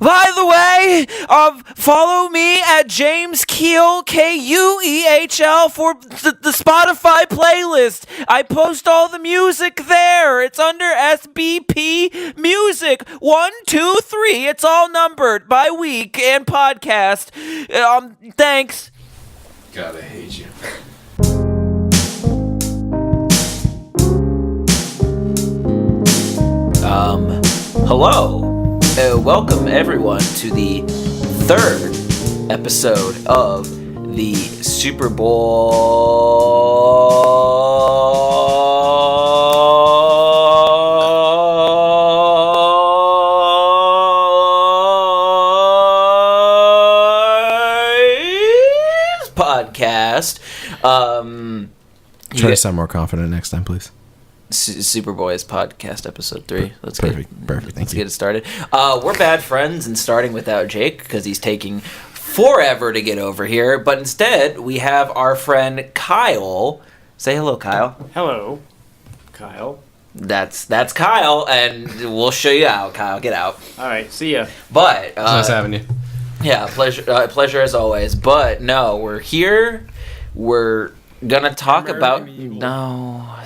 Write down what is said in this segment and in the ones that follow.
By the way, follow me at James Keel, Kuehl, for the Spotify playlist. I post all the music there. It's under SBP Music 1, 2, 3. It's all numbered by week and podcast. Thanks. God, I hate you. Hello. Welcome everyone to the third episode of the SuperBoisPodcast. Try to sound more confident next time, please. SuperBoisPodcast episode 3. Perfect. Let's get it started. We're bad friends and starting without Jake because he's taking forever to get over here. But instead, we have our friend Kyle. Say hello, Kyle. Hello, Kyle. That's Kyle, and we'll show you out. Kyle, get out. All right, see ya. But It's nice having you. yeah, pleasure as always. But no, we're here. We're gonna talk about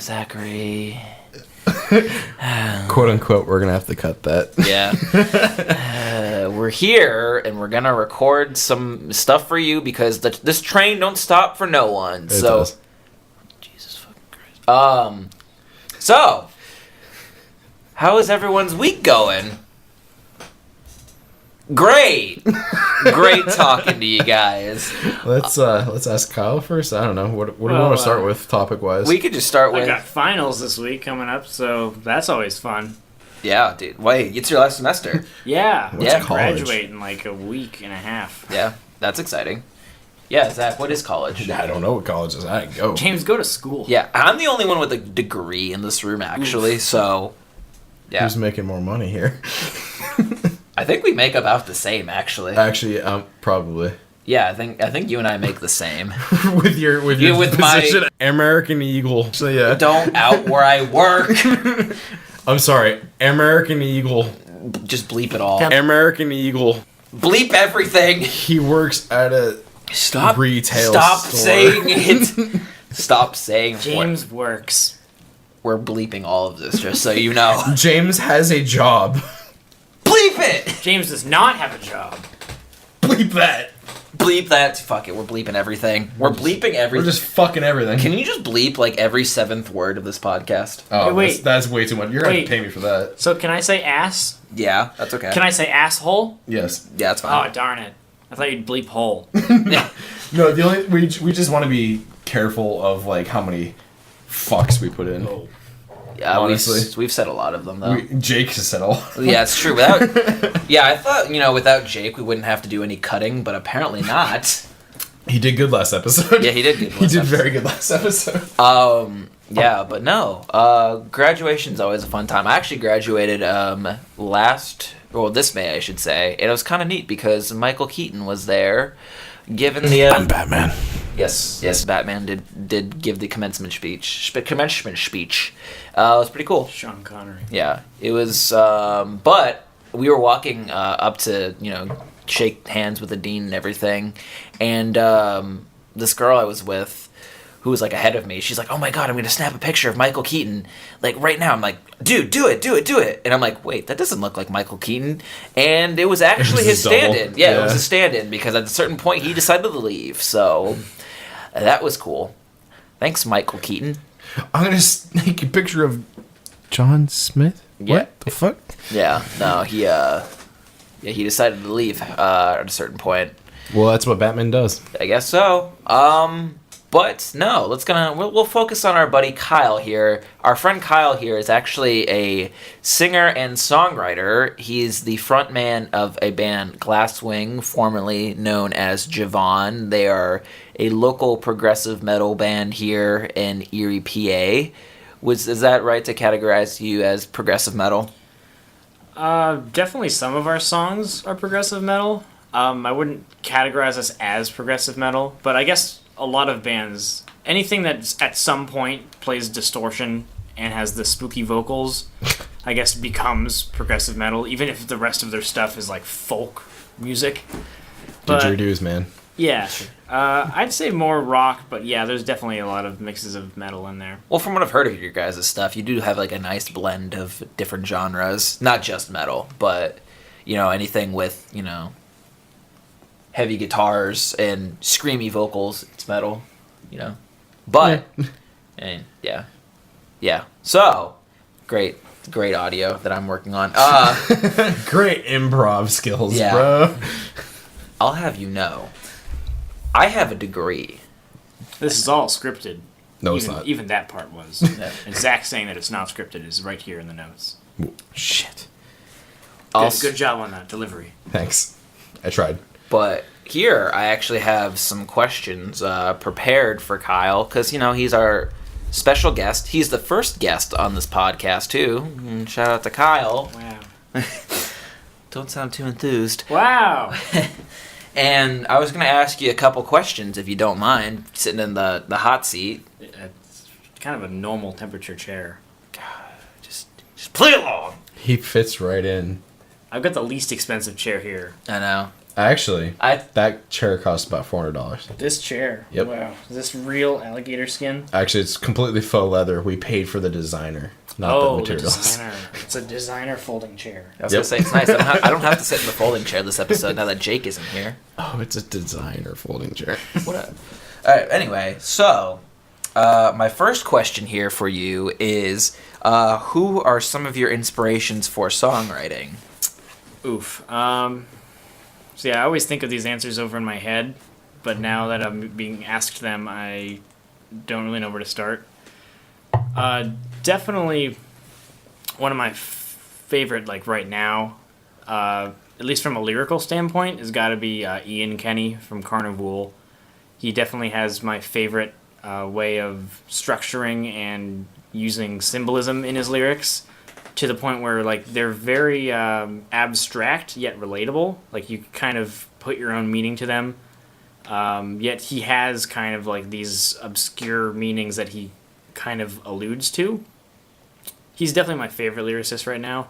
Zachary. Quote unquote, we're gonna have to cut that. Yeah. We're here and we're gonna record some stuff for you because this train don't stop for no one. It does. Jesus fucking Christ. So how is everyone's week going? Great talking to you guys. Let's ask Kyle first. I don't know. What do we want to start with topic wise? We could just start I with got finals this week coming up, so that's always fun. yeah, dude. Wait, it's your last semester. Yeah, Yeah, I graduate in like a week and a half. Yeah, that's exciting. Yeah, Zach, what is college? I don't know what college is. I go. James, go to school. Yeah, I'm the only one with a degree in this room, actually. Oof. So, yeah, Who's making more money here? I think we make about the same, actually. Actually, probably. Yeah, I think you and I make the same. with your with position, American Eagle. So yeah. Don't out where I work. I'm sorry, American Eagle. Just bleep it all. American Eagle. Bleep everything. He works at a retail Stop store. saying it. Stop saying James works. We're bleeping all of this, just so you know. James has a job. Bleep it. James does not have a job. Bleep that. Bleep that. Fuck it. We're bleeping everything. We're bleeping everything. We're just fucking everything. Can you just bleep like every 7th word of this podcast? Oh, Hey, wait. that's way too much. You're going Wait. to pay me for that. So can I say ass? Yeah, that's okay. Can I say asshole? Yes. Yeah, that's fine. Oh, darn it. I thought you'd bleep hole. No, the only we just want to be careful of like how many fucks we put in. Oh. Yeah, honestly. we've said a lot of them though. Jake has said all. Yeah, it's true. Yeah, I thought without Jake we wouldn't have to do any cutting, but apparently not. He did good last episode. Yeah, he did good. He did very good last episode. Yeah, but no. Graduation's always a fun time. I actually graduated this May, I should say, and it was kind of neat because Michael Keaton was there, giving the. I'm Batman. Yes, Batman did give the commencement speech. It was pretty cool. Sean Connery. Yeah, it was. But we were walking up to shake hands with the dean and everything, and this girl I was with, who was like ahead of me, she's like, "Oh my god, I'm gonna snap a picture of Michael Keaton like right now." I'm like, "Dude, do it!" And I'm like, "Wait, that doesn't look like Michael Keaton." And it was actually his stand-in. Yeah, it was a stand-in because at a certain point he decided to leave. So that was cool. Thanks, Michael Keaton. I'm gonna snake a picture of John Smith. Yeah. What the fuck? Yeah, no, he decided to leave at a certain point. Well, that's what Batman does. I guess so. But no, we'll focus on our buddy Kyle here. Our friend Kyle here is actually a singer and songwriter. He's the frontman of a band, Glasswing, formerly known as Javon. They are a local progressive metal band here in Erie, PA. Is that right to categorize you as progressive metal? Definitely some of our songs are progressive metal. I wouldn't categorize us as progressive metal, but I guess a lot of bands, anything that at some point plays distortion and has the spooky vocals, I guess, becomes progressive metal, even if the rest of their stuff is like folk music. Did your dues, man. Yeah, I'd say more rock, but yeah, there's definitely a lot of mixes of metal in there. Well, from what I've heard of your guys' stuff, you do have like a nice blend of different genres. Not just metal, but, you know, anything with, you know, heavy guitars and screamy vocals, it's metal, you know. But, and yeah. Yeah. So, great audio that I'm working on. Great improv skills, Yeah. bro. I'll have you know, I have a degree. This is all scripted. No, even, it's not. Even that part was. And Zach saying that it's not scripted is right here in the notes. Shit. Good job on that delivery. Thanks. I tried. But here, I actually have some questions prepared for Kyle, because, you know, he's our special guest. He's the first guest on this podcast, too. And shout out to Kyle. Wow. Don't sound too enthused. Wow. And I was going to ask you a couple questions, if you don't mind, sitting in the hot seat. It's kind of a normal temperature chair. God, just play along. He fits right in. I've got the least expensive chair here. I know. Actually, I that chair costs about $400. This chair? Yep. Wow. Is this real alligator skin? Actually, it's completely faux leather. We paid for the designer, not the The materials. designer. It's a designer folding chair. was going to say, it's nice. I don't have to sit in the folding chair this episode now that Jake isn't here. Oh, it's a designer folding chair. What a... All right, anyway, so my first question here for you is, who are some of your inspirations for songwriting? Oof. So yeah, I always think of these answers over in my head, but now that I'm being asked them, I don't really know where to start. Definitely one of my favorite, like right now, at least from a lyrical standpoint, has got to be Ian Kenny from Carnival. He definitely has my favorite way of structuring and using symbolism in his lyrics, to the point where like they're very abstract yet relatable. Like you kind of put your own meaning to them. Yet he has kind of like these obscure meanings that he kind of alludes to. He's definitely my favorite lyricist right now.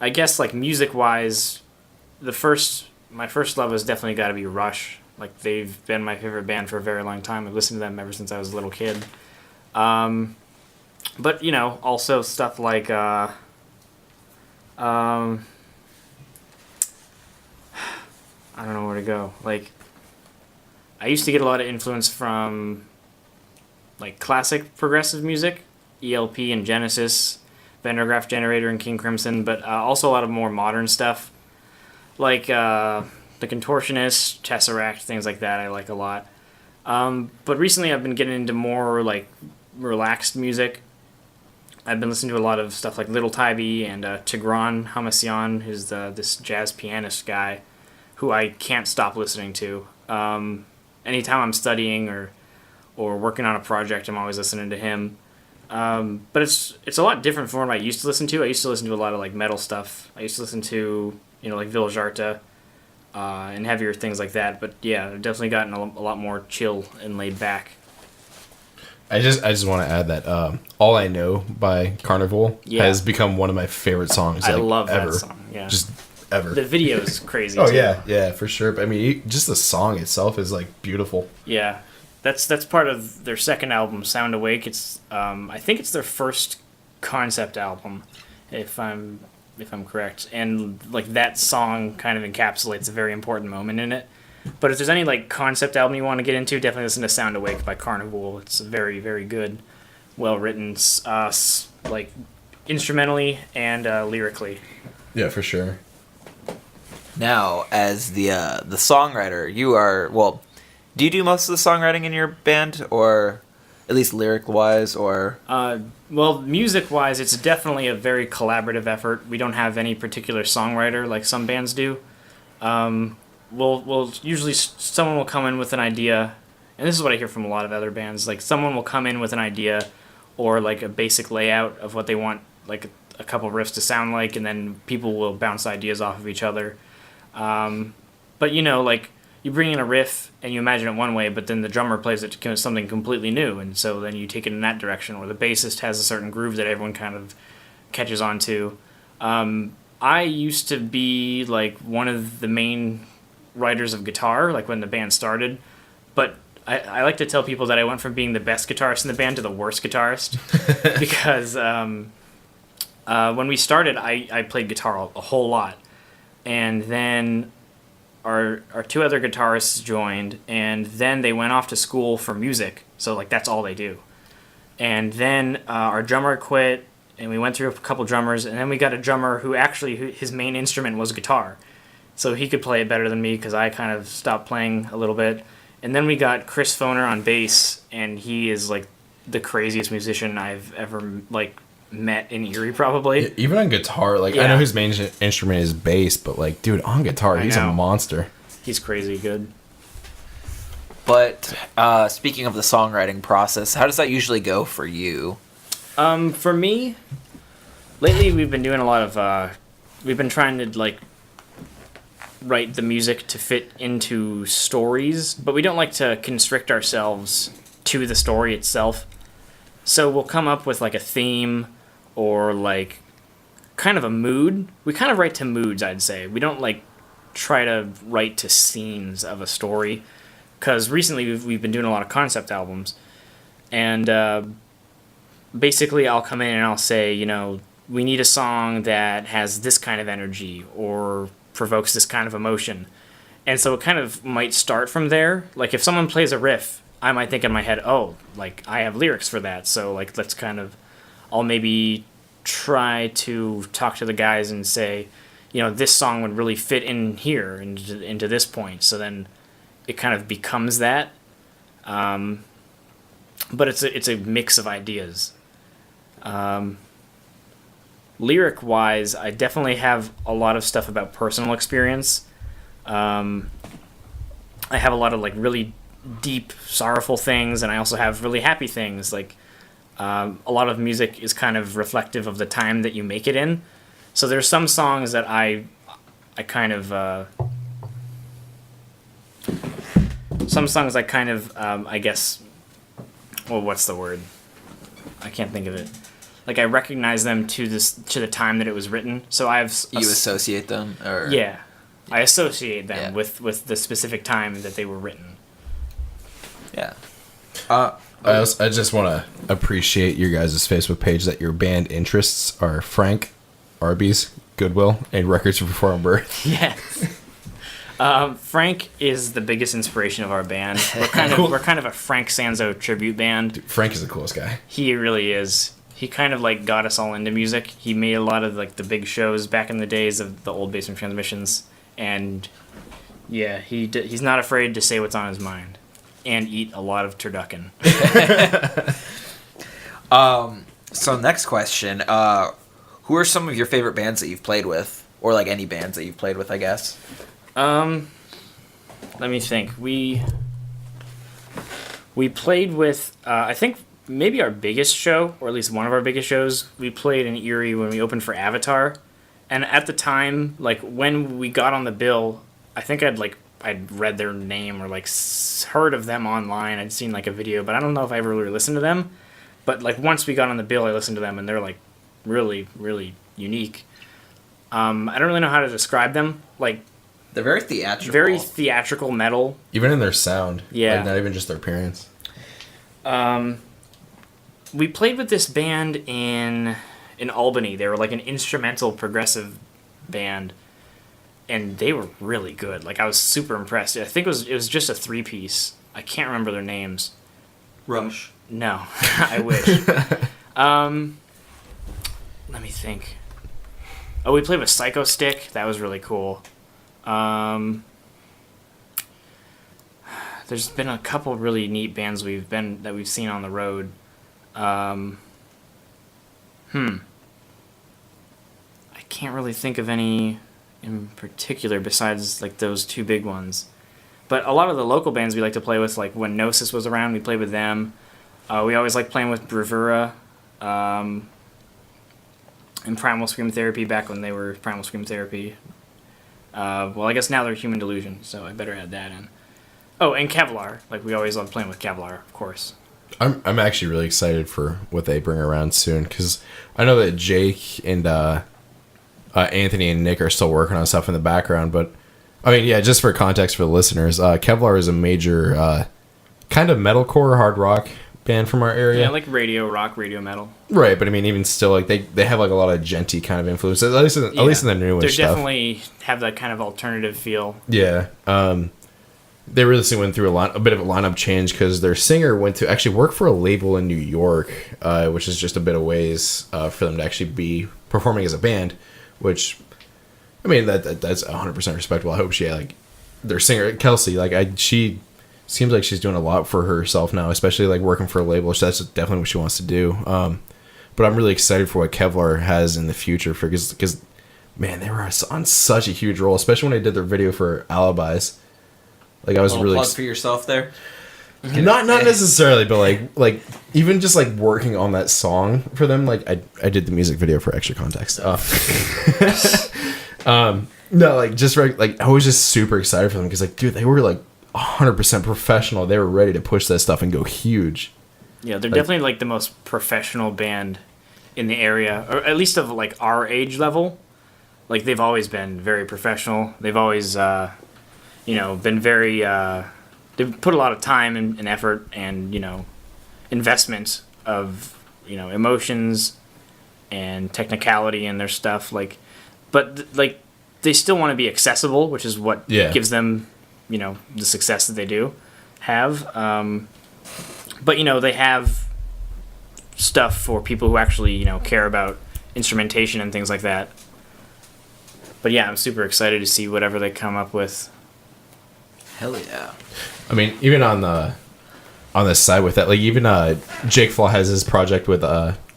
I guess like music wise, my first love has definitely got to be Rush. Like they've been my favorite band for a very long time. I've listened to them ever since I was a little kid. But, you know, also stuff like, I don't know where to go. Like, I used to get a lot of influence from, like, classic progressive music, ELP and Genesis, Vandergraaf Generator and King Crimson, but also a lot of more modern stuff, like The Contortionist, Tesseract, things like that I like a lot. But recently I've been getting into more, like, relaxed music. I've been listening to a lot of stuff like Little Tybee and Tigran Hamasyan, who's this jazz pianist guy who I can't stop listening to. Anytime I'm studying or working on a project, I'm always listening to him. But it's a lot different from what I used to listen to. I used to listen to a lot of like metal stuff. I used to listen to, you know, like Viljarta and heavier things like that. But yeah, I've definitely gotten a lot more chill and laid back. I just want to add that "All I Know" by Carnival has become one of my favorite songs. I like, love ever. that song. Yeah, Just ever. The video is crazy. Oh too. yeah, for sure. But I mean, just the song itself is like beautiful. Yeah, that's part of their second album, Sound Awake. It's I think it's their first concept album, if I'm correct. And like that song kind of encapsulates a very important moment in it. But if there's any like concept album you want to get into, definitely listen to Sound Awake by Carnival. It's very, very good, well written, like instrumentally and lyrically. Yeah, for sure. Now, as the songwriter, you are, well, do you do most of the songwriting in your band, or at least lyric-wise, or? Well, music-wise, it's definitely a very collaborative effort. We don't have any particular songwriter like some bands do. We'll usually, someone will come in with an idea, and this is what I hear from a lot of other bands, like someone will come in with an idea or like a basic layout of what they want, like a couple riffs to sound like, and then people will bounce ideas off of each other. But you know, like you bring in a riff and you imagine it one way, but then the drummer plays it to something completely new, and so then you take it in that direction, or the bassist has a certain groove that everyone kind of catches on to. I used to be like one of the main writers of guitar, like when the band started, but I like to tell people that I went from being the best guitarist in the band to the worst guitarist because when we started, I played guitar a whole lot, and then our two other guitarists joined, and then they went off to school for music, so like that's all they do. And then our drummer quit, and we went through a couple drummers, and then we got a drummer who his main instrument was guitar, so he could play it better than me because I kind of stopped playing a little bit. And then we got Chris Foner on bass, and he is like the craziest musician I've ever like met in Erie, probably. Even on guitar, like I know his main instrument is bass, but like, dude, on guitar, he's a monster. He's crazy good. But speaking of the songwriting process, how does that usually go for you? For me, lately we've been doing a lot of we've been trying to like write the music to fit into stories, but we don't like to constrict ourselves to the story itself. So we'll come up with like a theme or like kind of a mood. We kind of write to moods, I'd say. We don't like try to write to scenes of a story, because recently we've been doing a lot of concept albums, and basically I'll come in and I'll say, you know, we need a song that has this kind of energy or provokes this kind of emotion. And so it kind of might start from there. Like if someone plays a riff, I might think in my head, oh, like I have lyrics for that, so like let's kind of, I'll maybe try to talk to the guys and say, you know, this song would really fit in here into this point. So then it kind of becomes that. But it's a mix of ideas. Lyric wise, I definitely have a lot of stuff about personal experience. I have a lot of like really deep, sorrowful things, and I also have really happy things. Like a lot of music is kind of reflective of the time that you make it in. So there's some songs that I kind of I guess, well, what's the word? I can't think of it. Like I recognize them to the time that it was written. So I have you associate them, or I associate them with the specific time that they were written. Yeah. I just want to appreciate your guys' Facebook page that your band interests are Frank, Arby's, Goodwill, and Records Before Our Birth. Yes. Frank is the biggest inspiration of our band. We're kind of a Frank Sanzo tribute band. Dude, Frank is the coolest guy. He really is. He kind of like got us all into music. He made a lot of like the big shows back in the days of the old Basement Transmissions, and yeah, he's not afraid to say what's on his mind and eat a lot of turducken. So next question, who are some of your favorite bands that you've played with, or like any bands that you've played with, I guess? Let me think. We played with I think maybe our biggest show, or at least one of our biggest shows, we played in Erie when we opened for Avatar. And at the time, like when we got on the bill, I think I'd read their name or like heard of them online. I'd seen like a video, but I don't know if I ever really listened to them. But like once we got on the bill, I listened to them, and they're like really, really unique. I don't really know how to describe them. Like they're very theatrical. Very theatrical metal. Even in their sound. Yeah. Like not even just their appearance. We played with this band in Albany. They were like an instrumental progressive band, and they were really good. Like I was super impressed. I think it was just a 3-piece. I can't remember their names. Rush. No, I wish. Let me think. Oh, we played with Psycho Stick. That was really cool. There's been a couple really neat bands that we've seen on the road. I can't really think of any in particular besides like those two big ones. But a lot of the local bands we like to play with, like when Gnosis was around, we played with them. We always like playing with Bravura, and Primal Scream Therapy back when they were Primal Scream Therapy. Well, I guess now they're Human Delusion, so I better add that in. Oh, and Kevlar. Like, we always love playing with Kevlar, of course. I'm actually really excited for what they bring around soon, because I know that Jake and Anthony and Nick are still working on stuff in the background, but I mean, yeah, just for context for the listeners, Kevlar is a major kind of metalcore hard rock band from our area. Yeah, like radio rock, radio metal. Right, but I mean, even still, like they have like a lot of genty kind of influences, at least in the newish stuff. They definitely have that kind of alternative feel. Yeah. They recently went through a bit of a lineup change because their singer went to actually work for a label in New York, which is just a bit of ways for them to actually be performing as a band, which, I mean, that's 100% respectable. I hope their singer, Kelsey, she seems like she's doing a lot for herself now, especially like working for a label. So that's definitely what she wants to do. But I'm really excited for what Kevlar has in the future because man, they were on such a huge role, especially when they did their video for Alibis. Like, I was really plug for yourself there. not necessarily, but like even just like working on that song for them. Like I did the music video for extra context. No, like just like I was just super excited for them because like, dude, they were like 100% professional. They were ready to push that stuff and go huge. Yeah, they're definitely like the most professional band in the area, or at least of like our age level. Like, they've always been very professional. They've always been very, they've put a lot of time and effort and, investment of, emotions and technicality in their stuff. Like, but, they still want to be accessible, which is what gives them, the success that they do have. But, they have stuff for people who actually, care about instrumentation and things like that. But, yeah, I'm super excited to see whatever they come up with. Hell yeah. I mean, even on the side with that, like even Jake Flaw has his project with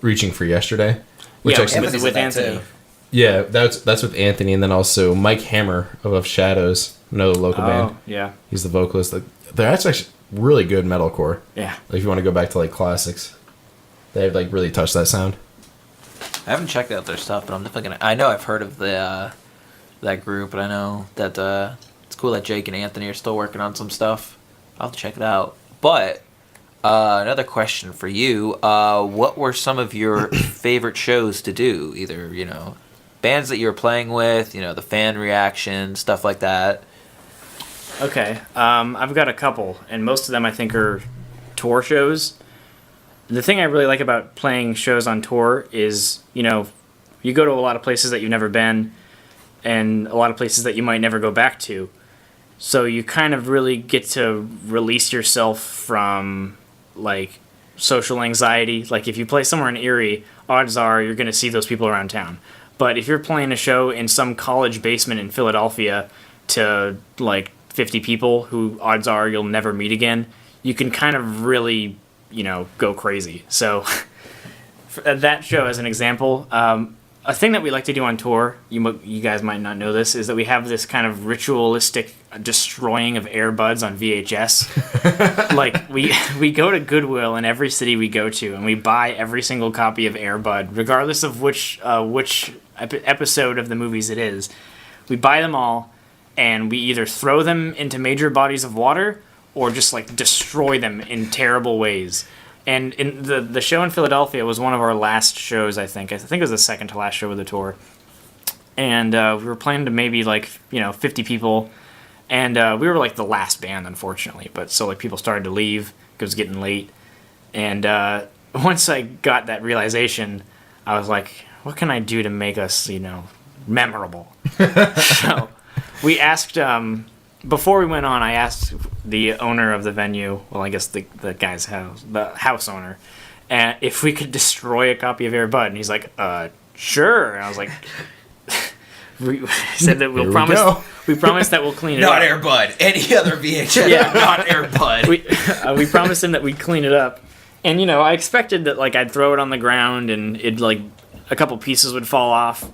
Reaching for Yesterday, which actually with Anthony. Yeah, that's with Anthony, and then also Mike Hammer of Shadows, another local band. Yeah, he's the vocalist. Like, they're actually really good metalcore. Yeah, like if you want to go back to like classics, they have like really touched that sound. I haven't checked out their stuff, but I'm definitely gonna. I know I've heard of that group, but I know that. It's cool that Jake and Anthony are still working on some stuff. I'll have to check it out. But another question for you: what were some of your favorite shows to do? Either bands that you were playing with, the fan reaction, stuff like that. Okay, I've got a couple, and most of them I think are tour shows. The thing I really like about playing shows on tour is you go to a lot of places that you've never been, and a lot of places that you might never go back to. So you kind of really get to release yourself from, like, social anxiety. Like, if you play somewhere in Erie, odds are you're going to see those people around town. But if you're playing a show in some college basement in Philadelphia to, like, 50 people who odds are you'll never meet again, you can kind of really, go crazy. So, that show as an example, a thing that we like to do on tour, you guys might not know this, is that we have this kind of ritualistic destroying of Airbuds on VHS. Like, we go to Goodwill in every city we go to, and we buy every single copy of Airbud, regardless of which episode of the movies it is. We buy them all, and we either throw them into major bodies of water or just, like, destroy them in terrible ways. And in the show in Philadelphia was one of our last shows, I think. I think it was the second to last show of the tour. And we were playing to maybe, 50 people. And we were, the last band, unfortunately. But so, people started to leave. It was getting late. And once I got that realization, I was like, what can I do to make us, memorable? So we asked... before we went on, I asked the owner of the venue, well, I guess the guy's house, the house owner, if we could destroy a copy of Airbud, and he's like, sure. And I was like, we said that we promise that we'll clean it not up. Not Airbud, any other VHS. Yeah, not Airbud. We promised him that we'd clean it up, and I expected that I'd throw it on the ground and it a couple pieces would fall off.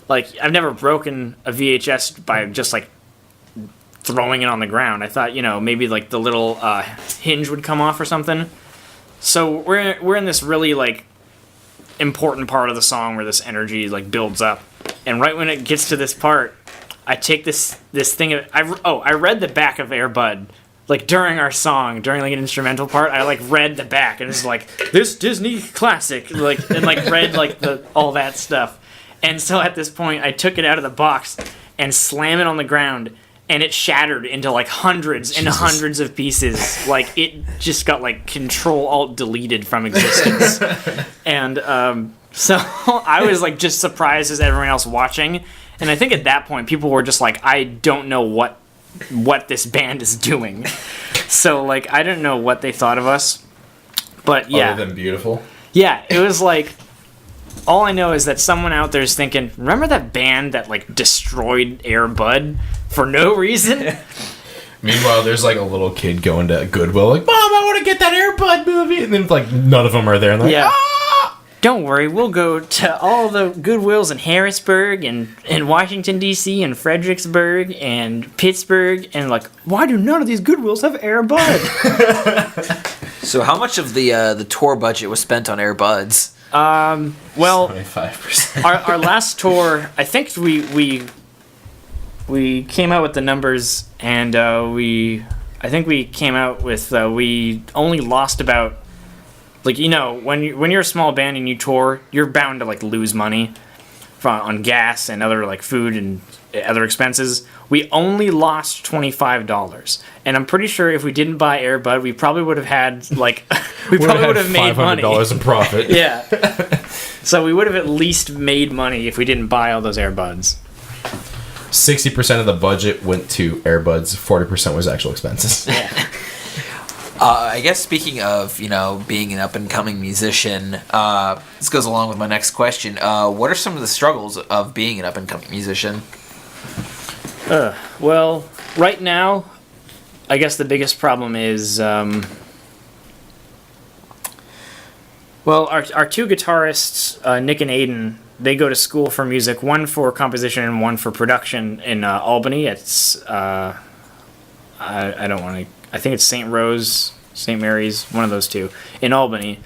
I've never broken a VHS by just throwing it on the ground. I thought, maybe the little hinge would come off or something. So we're in this really important part of the song where this energy builds up, and right when it gets to this part, I take this thing. I read the back of Airbud. Like during our song, during like an instrumental part, I like read the back and it's like this Disney classic, like and like read like all that stuff. And so at this point, I took it out of the box and slammed it on the ground, and it shattered into like hundreds and hundreds of pieces. Like it just got like Control-Alt-deleted from existence. And so I was like just surprised as everyone else watching. And I think at that point, people were just like, I don't know what this band is doing. So like I didn't know what they thought of us. But yeah. Other than beautiful. Yeah, it was like all I know is that someone out there is thinking, remember that band that like destroyed Airbud for no reason? Meanwhile, there's like a little kid going to Goodwill like, Mom, I want to get that Airbud movie. And then like none of them are there. And they're like, Don't worry, we'll go to all the Goodwills in Harrisburg and Washington, D.C. and Fredericksburg and Pittsburgh. And like, why do none of these Goodwills have Airbud? So how much of the tour budget was spent on Airbuds? Well, 25%. our last tour, I think we came out with the numbers, and I think we came out with we only lost about, like, you know, when you're a small band and you tour, you're bound to like lose money on gas and other like food and other expenses. We only lost $25, and I'm pretty sure if we didn't buy Airbud, we probably would have had like we probably would have made money. $500 in profit. Yeah. So we would have at least made money if we didn't buy all those Airbuds. 60% of the budget went to Airbuds. 40% was actual expenses. Yeah. I guess speaking of, you know, being an up-and-coming musician, this goes along with my next question. What are some of the struggles of being an up-and-coming musician? Well, right now, I guess the biggest problem is, well, our two guitarists, Nick and Aiden, they go to school for music, one for composition and one for production in Albany. It's, I don't want to, I think it's St. Rose, St. Mary's, one of those two, in Albany.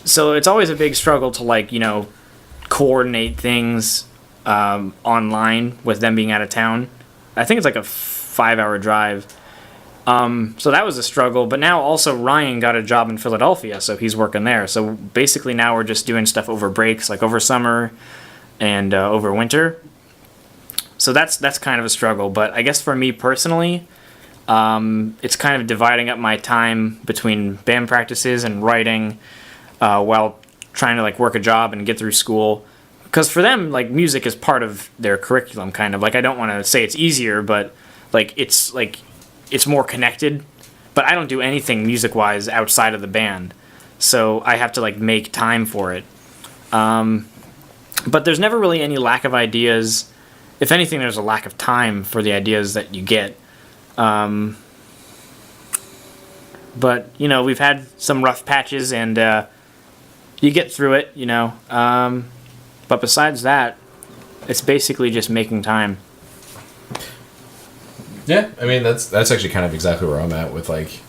So it's always a big struggle to, like, you know, coordinate things online with them being out of town. I think it's like a 5-hour drive. So that was a struggle, but now also Ryan got a job in Philadelphia, so he's working there. So basically now we're just doing stuff over breaks, like over summer and over winter. So that's kind of a struggle, but I guess for me personally, it's kind of dividing up my time between band practices and writing while trying to like work a job and get through school. Because for them, like, music is part of their curriculum, kind of. Like, I don't want to say it's easier, but it's more connected. But I don't do anything music-wise outside of the band, so I have to like make time for it. But there's never really any lack of ideas. If anything, there's a lack of time for the ideas that you get. But you know, we've had some rough patches, and you get through it. You know. But besides that, it's basically just making time. Yeah, I mean that's actually kind of exactly where I'm at with like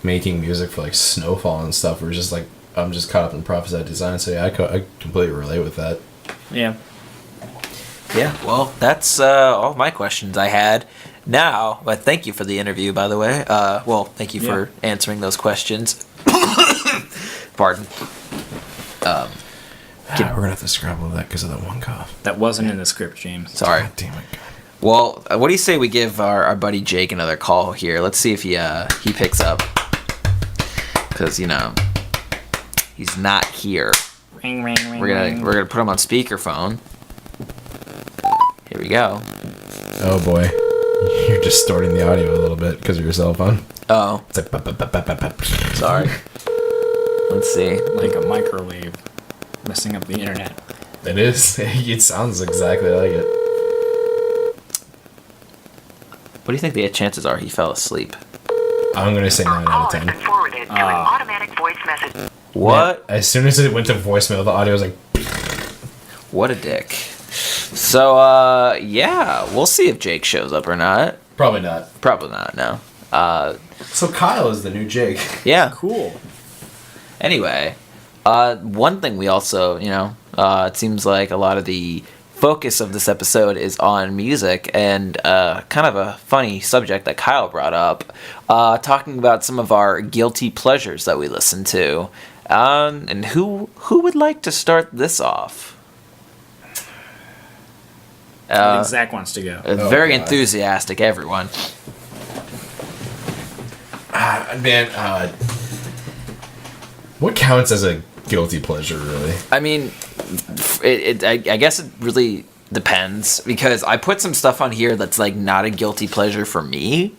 making music for like Snowfall and stuff. We're just like I'm just caught up in prophesied design, so yeah, I completely relate with that. Yeah. Yeah, well, that's all my questions I had. Now, but thank you for the interview, by the way. Well, thank you for answering those questions. Pardon. We're gonna have to scrabble that because of that one cough. That wasn't in the script, James. Sorry. God damn it. Well, what do you say we give our buddy Jake another call here? Let's see if he picks up. Because, you know, he's not here. Ring, ring, ring. We're gonna put him on speakerphone. Here we go. Oh boy, you're distorting the audio a little bit because of your cell phone. Oh, It's like sorry. Let's see. Like a microwave messing up the internet. It is. It sounds exactly like it. What do you think the chances are he fell asleep? I'm gonna say 9 out of 10. Forwarded to an automatic voice message. What? Yeah, as soon as it went to voicemail, the audio was like. What a dick. So, yeah, we'll see if Jake shows up or not. Probably not. Probably not, no. So Kyle is the new Jake. Yeah. Cool. Anyway, one thing we also, you know, it seems like a lot of the focus of this episode is on music and kind of a funny subject that Kyle brought up, talking about some of our guilty pleasures that we listen to. And who would like to start this off? I think Zach wants to go. Very enthusiastic, everyone. Man, what counts as a guilty pleasure, really? I mean, I guess it really depends, because I put some stuff on here that's like not a guilty pleasure for me,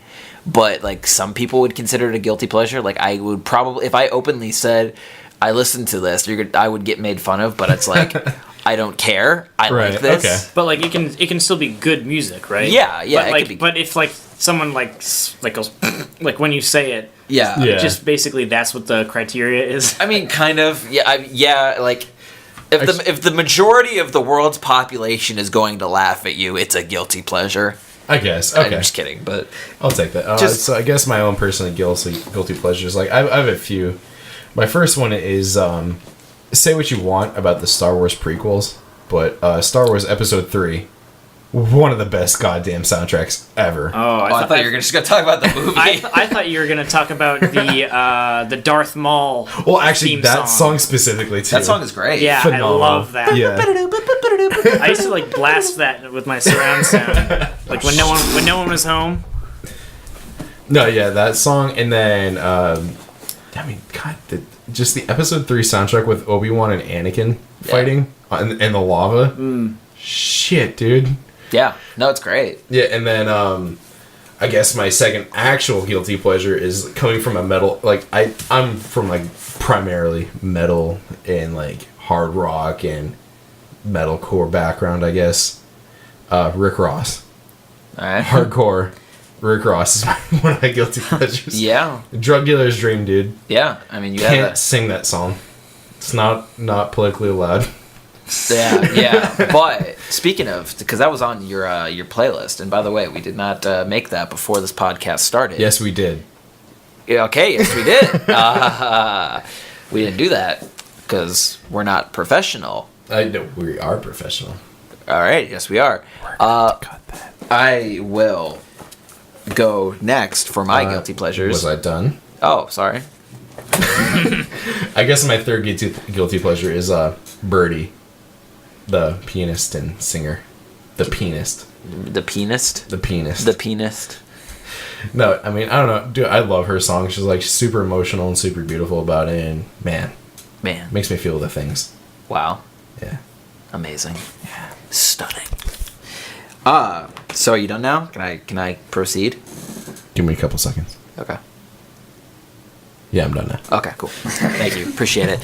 but like some people would consider it a guilty pleasure. Like I would probably, if I openly said I listened to this, I would get made fun of. But it's like I don't care. I like this. Okay. But like it can still be good music, right? Yeah. But, like, but if like someone like goes like when you say it, yeah. just basically that's what the criteria is. I mean, kind of. Yeah. Like if the majority of the world's population is going to laugh at you, it's a guilty pleasure. I guess. Okay. I'm just kidding, but I'll take that. So I guess my own personal guilty pleasures. Like I have a few. My first one is say what you want about the Star Wars prequels, but Star Wars Episode 3, one of the best goddamn soundtracks ever. Oh, I thought you were just going to talk about the movie. I thought you were going to talk about the Darth Maul. Well, actually, theme that song specifically too. That song is great. Yeah, Phenomenal. I love that. Yeah. I used to like blast that with my surround sound, like when no one was home. No, yeah, that song, and then I mean, God, just the Episode 3 soundtrack with Obi-Wan and Anakin fighting in the lava. Shit, dude. Yeah, no, it's great. Yeah, and then I guess my second actual guilty pleasure is coming from a metal. Like I'm from like primarily metal and like hard rock and metalcore background, I guess. Rick Ross, All right. hardcore. Rick Ross is one of my guilty pleasures. Yeah. Drug Dealer's Dream, dude. Yeah. I mean, you Can't have sing that song. It's not politically allowed. Yeah. But speaking of, because that was on your playlist, and by the way, we did not make that before this podcast started. Yes, we did. Yeah, okay. Yes, we did. We didn't do that because we're not professional. I know we are professional. All right. Yes, we are. Cut that. I will go next for my guilty pleasures. Was I done? Oh, sorry. I guess my third guilty pleasure is Birdie, the pianist and singer. The pianist. The pianist. The pianist. The pianist. No, I mean, I don't know. Dude, I love her song. She's like super emotional and super beautiful about it, and man, makes me feel the things. Wow. Yeah. Amazing. Yeah. Stunning. So are you done now? Can I proceed? Give me a couple seconds. Okay. Yeah, I'm done now. Okay, cool. Thank you. Appreciate it.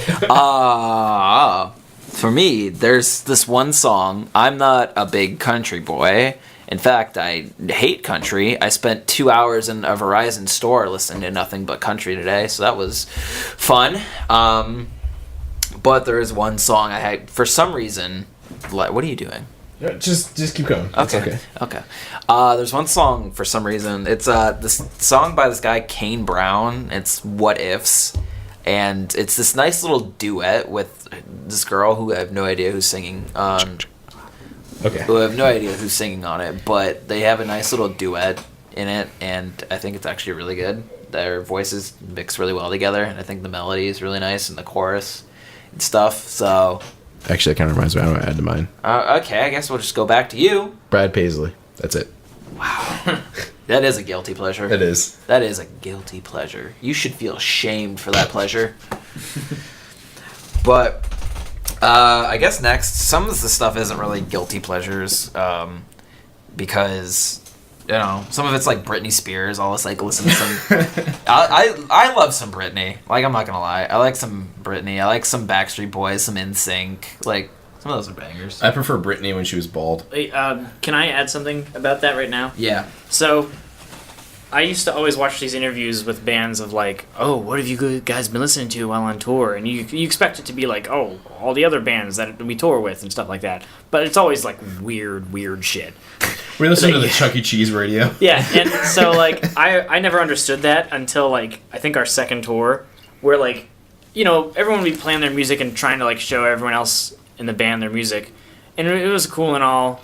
For me, there's this one song. I'm not a big country boy. In fact, I hate country. I spent 2 hours in a Verizon store listening to nothing but country today, so that was fun. But there is one song I had, for some reason. What are you doing? Just keep going. It's okay. There's one song for some reason. It's this song by this guy Kane Brown. It's What Ifs, and it's this nice little duet with this girl who I have no idea who's singing. Who I have no idea who's singing on it, but they have a nice little duet in it, and I think it's actually really good. Their voices mix really well together, and I think the melody is really nice, and the chorus and stuff. So. Actually, that kind of reminds me. I want to add to mine. Okay, I guess we'll just go back to you. Brad Paisley. That's it. Wow. That is a guilty pleasure. It is. That is a guilty pleasure. You should feel shamed for that pleasure. But, I guess next, some of the stuff isn't really guilty pleasures, because, you know, some of it's like Britney Spears. I'll just like listen to some. I love some Britney. Like, I'm not gonna lie. I like some Britney. I like some Backstreet Boys, some NSYNC. Like, some of those are bangers. I prefer Britney when she was bald. Wait, can I add something about that right now? Yeah. So, I used to always watch these interviews with bands of like, oh, what have you guys been listening to while on tour? And you expect it to be like, oh, all the other bands that we tour with and stuff like that. But it's always like weird shit. We listen to the Chuck E. Cheese radio. Yeah, and so like I never understood that until like I think our second tour, where like, you know, everyone would be playing their music and trying to like show everyone else in the band their music, And it was cool and all,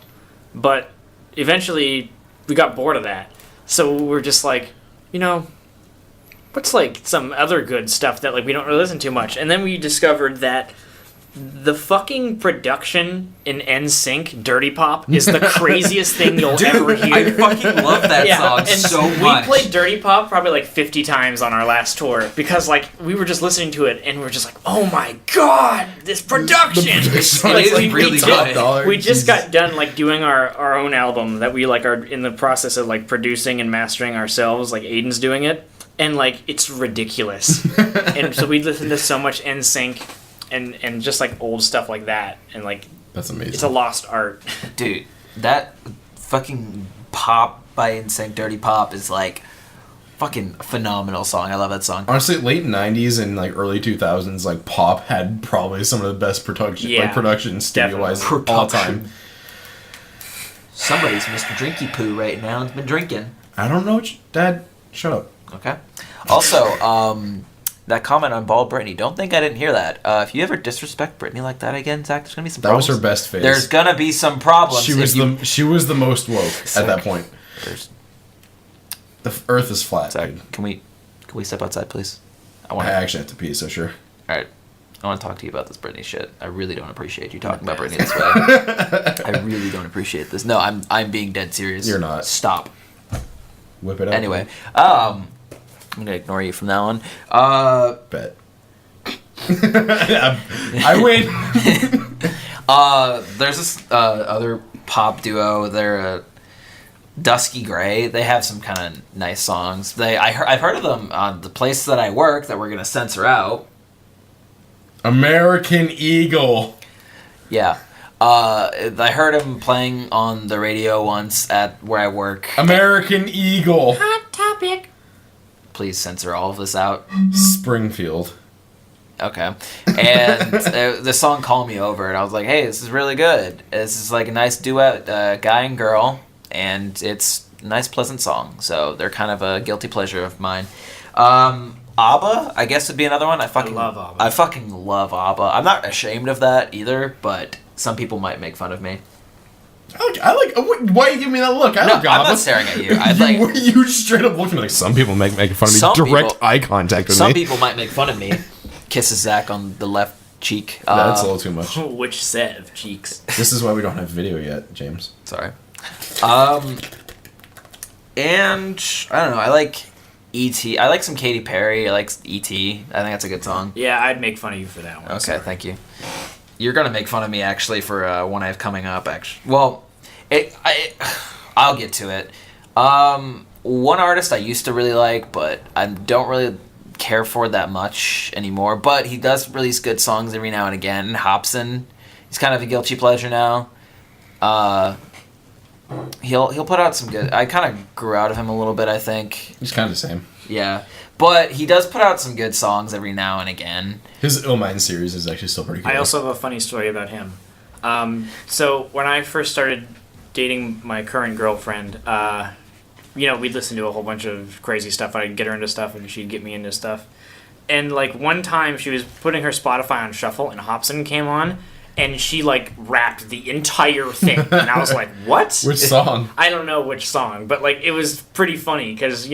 but eventually we got bored of that. So we're just like, what's like some other good stuff that like we don't really listen to much? And then we discovered that the fucking production in NSYNC Dirty Pop is the craziest thing you'll ever hear. I fucking love that song and so much. We played Dirty Pop probably like 50 times on our last tour because like we were just listening to it and we were just like, oh my god, this production! It's really good. We just got done like doing our own album that we like are in the process of like producing and mastering ourselves. Like Aiden's doing it, and like it's ridiculous. And so we listened to so much NSYNC. And just like old stuff like that, and like that's amazing. It's a lost art, dude. That fucking Pop by NSYNC, Dirty Pop is like fucking phenomenal song. I love that song. Honestly, late '90s and like early 2000s, like pop had probably some of the best production studio wise all time. Somebody's Mr. Drinky Poo right now. Has been drinking. I don't know, Dad. Shut up. Okay. Also, that comment on Bald Britney, don't think I didn't hear that. If you ever disrespect Britney like that again, Zach, there's gonna be some problems. That was her best phase. There's gonna be some problems. She was the most woke at that point. The Earth is flat. Zach, dude. can we step outside, please? I actually have to pee, so sure. All right. I want to talk to you about this Britney shit. I really don't appreciate you talking about Britney this way. I really don't appreciate this. No, I'm being dead serious. You're not. Stop. Whip it out. Anyway, I'm gonna ignore you from now on. Bet. I win. There's this other pop duo. They're Dusky Gray. They have some kind of nice songs. I've heard of them on the place that I work that we're gonna censor out. American Eagle. Yeah. I heard him playing on the radio once at where I work. American Eagle. Hot topic. Please censor all of this out. Springfield. Okay. And the song Call Me Over, and I was like, hey, this is really good. This is like a nice duet, guy and girl, and it's a nice, pleasant song. So they're kind of a guilty pleasure of mine. ABBA, I guess, would be another one. I love ABBA. I fucking love ABBA. I'm not ashamed of that either, but some people might make fun of me. I like. Why are you giving me that look? I like ABBA. I'm not staring at you. You straight up looked at me like some people make fun of me. Direct eye contact with me. Some people might make fun of me. Kisses Zach on the left cheek. That's a little too much. Which set of cheeks? This is why we don't have video yet, James. Sorry. And I don't know. I like E.T. I like some Katy Perry. I like E.T. I think that's a good song. Yeah, I'd make fun of you for that one. Okay, sorry. Thank you. You're gonna make fun of me actually for one I have coming up. Actually, well, I'll get to it. One artist I used to really like, but I don't really care for that much anymore. But he does release good songs every now and again. Hobson, he's kind of a guilty pleasure now. He'll put out some good. I kind of grew out of him a little bit, I think. He's kind of the same. Yeah, but he does put out some good songs every now and again. His Illmind series is actually still pretty good. I also have a funny story about him. So when I first started dating my current girlfriend, we'd listen to a whole bunch of crazy stuff. I'd get her into stuff, and she'd get me into stuff. And like one time, she was putting her Spotify on shuffle, and Hobson came on. And she, like, rapped the entire thing. And I was like, what? Which song? I don't know which song. But, like, it was pretty funny because,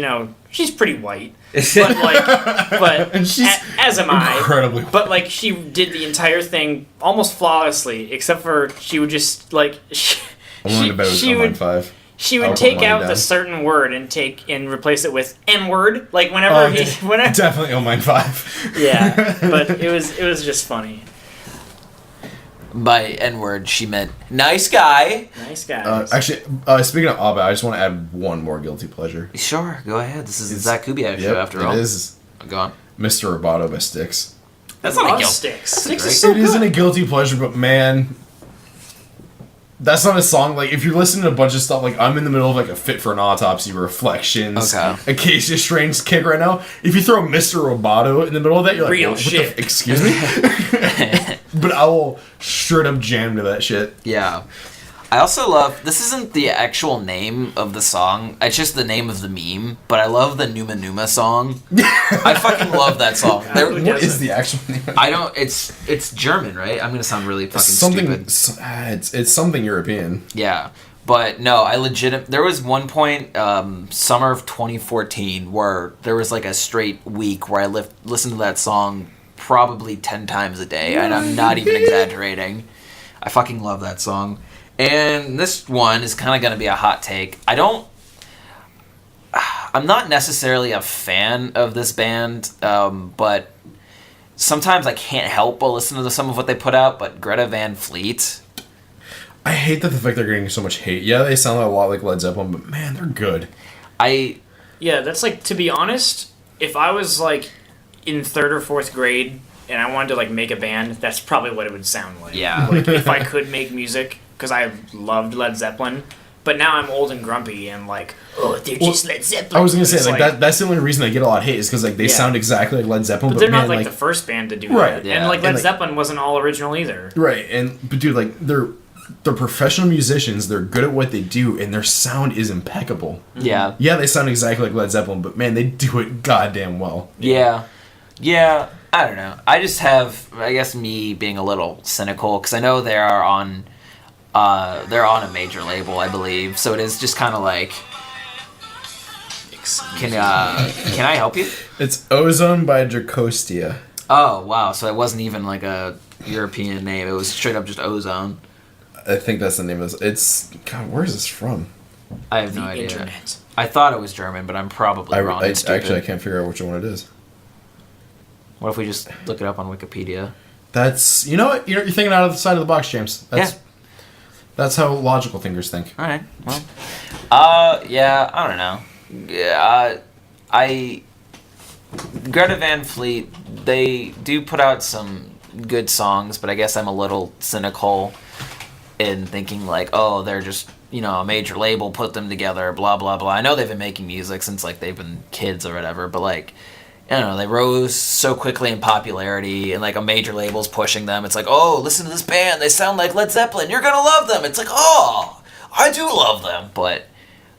she's pretty white. But and she's as am I. Incredibly white. But, like, she did the entire thing almost flawlessly. Except for she would just, like... She would take out the certain word and replace it with N-word. Like, whenever Definitely Illmind 5. Yeah. But it was just funny. By N-word, she meant nice guy. Nice guy. Actually, speaking of ABBA, I just want to add one more guilty pleasure. Sure, go ahead. This is the Zach Kubiak show, after all. It is. Go on. Mr. Roboto by Styx. That's not a guilty. Styx is so good. It isn't a guilty pleasure, but man, that's not a song. Like, if you're listening to a bunch of stuff, like, I'm in the middle of, like, a Fit for an Autopsy, Reflections, Acacia Strain's kick right now. If you throw Mr. Roboto in the middle of that, you're like, real shit. Excuse me? But I will straight up jam to that shit. Yeah. I also love, this isn't the actual name of the song, it's just the name of the meme, but I love the Numa Numa song. I fucking love that song. What is the actual name? I don't, it's German, right? I'm gonna sound really fucking stupid. It's something European. Yeah. But no, there was one point, summer of 2014, where there was like a straight week where I listened to that song probably 10 times a day, and I'm not even exaggerating. I fucking love that song. And this one is kind of going to be a hot take. I'm not necessarily a fan of this band, but sometimes I can't help but listen to some of what they put out, but Greta Van Fleet. I hate that the fact they're getting so much hate. Yeah, they sound a lot like Led Zeppelin, but man, they're good. Yeah, that's like, to be honest, if I was like in 3rd or 4th grade and I wanted to like make a band, that's probably what it would sound like. Yeah. Like, if I could make music, because I loved Led Zeppelin, but now I'm old and grumpy and like, oh, they're just Led Zeppelin. I was gonna say that's the only reason I get a lot of hate is because like they sound exactly like Led Zeppelin, but they're not like the first band to do that. Yeah. And like Led And, like, Zeppelin wasn't all original either. Right, but dude, like they're professional musicians. They're good at what they do, and their sound is impeccable. Yeah. Yeah, they sound exactly like Led Zeppelin, but man, they do it goddamn well. Yeah. I don't know. I just have, I guess, me being a little cynical because I know they're on a major label, I believe. So it is just kind of like, can I help you? It's Ozone by Dracostia. Oh wow! So it wasn't even like a European name. It was straight up just Ozone. I think that's the name of this. It's God. Where is this from? I have no idea. Internet. I thought it was German, but I'm probably wrong. and stupid. Actually, I can't figure out which one it is. What if we just look it up on Wikipedia? That's you know what you're thinking out of the side of the box, James. That's how logical thinkers think. All right. Well. Yeah. I don't know. Yeah. Greta Van Fleet. They do put out some good songs, but I guess I'm a little cynical in thinking like, oh, they're just, a major label put them together, blah blah blah. I know they've been making music since like they've been kids or whatever, but like, they rose so quickly in popularity, and like a major label's pushing them. It's like, oh, listen to this band, they sound like Led Zeppelin, you're gonna love them. It's like, oh, I do love them, but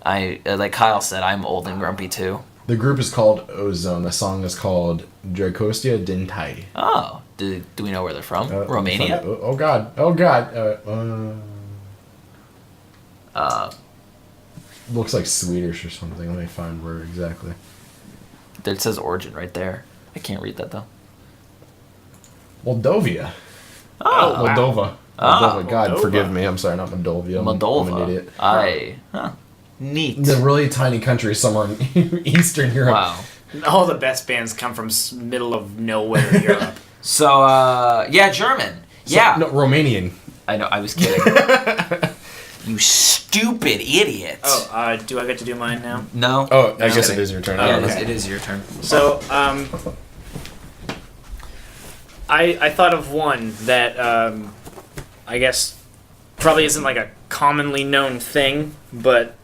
I, like Kyle said, I'm old and grumpy too. The group is called Ozone. The song is called Dracostia Dintai. Oh, do we know where they're from? Romania? Oh God. Looks like Swedish or something. Let me find where exactly. It says origin right there. I can't read that though. Moldova. Oh, wow. Moldova. Oh, Moldova. God, Moldova. forgive me. I'm sorry, not Moldova. Moldova. I'm an idiot. Neat. The really tiny country somewhere in Eastern Europe. Wow. All the best bands come from middle of nowhere Europe. So, German. Yeah. No, Romanian. I know, I was kidding. You stupid idiot. Oh, do I get to do mine now? No. Oh, I guess kidding. it is your turn. Yeah, okay. it is your turn. So, I thought of one that, I guess probably isn't like a commonly known thing, but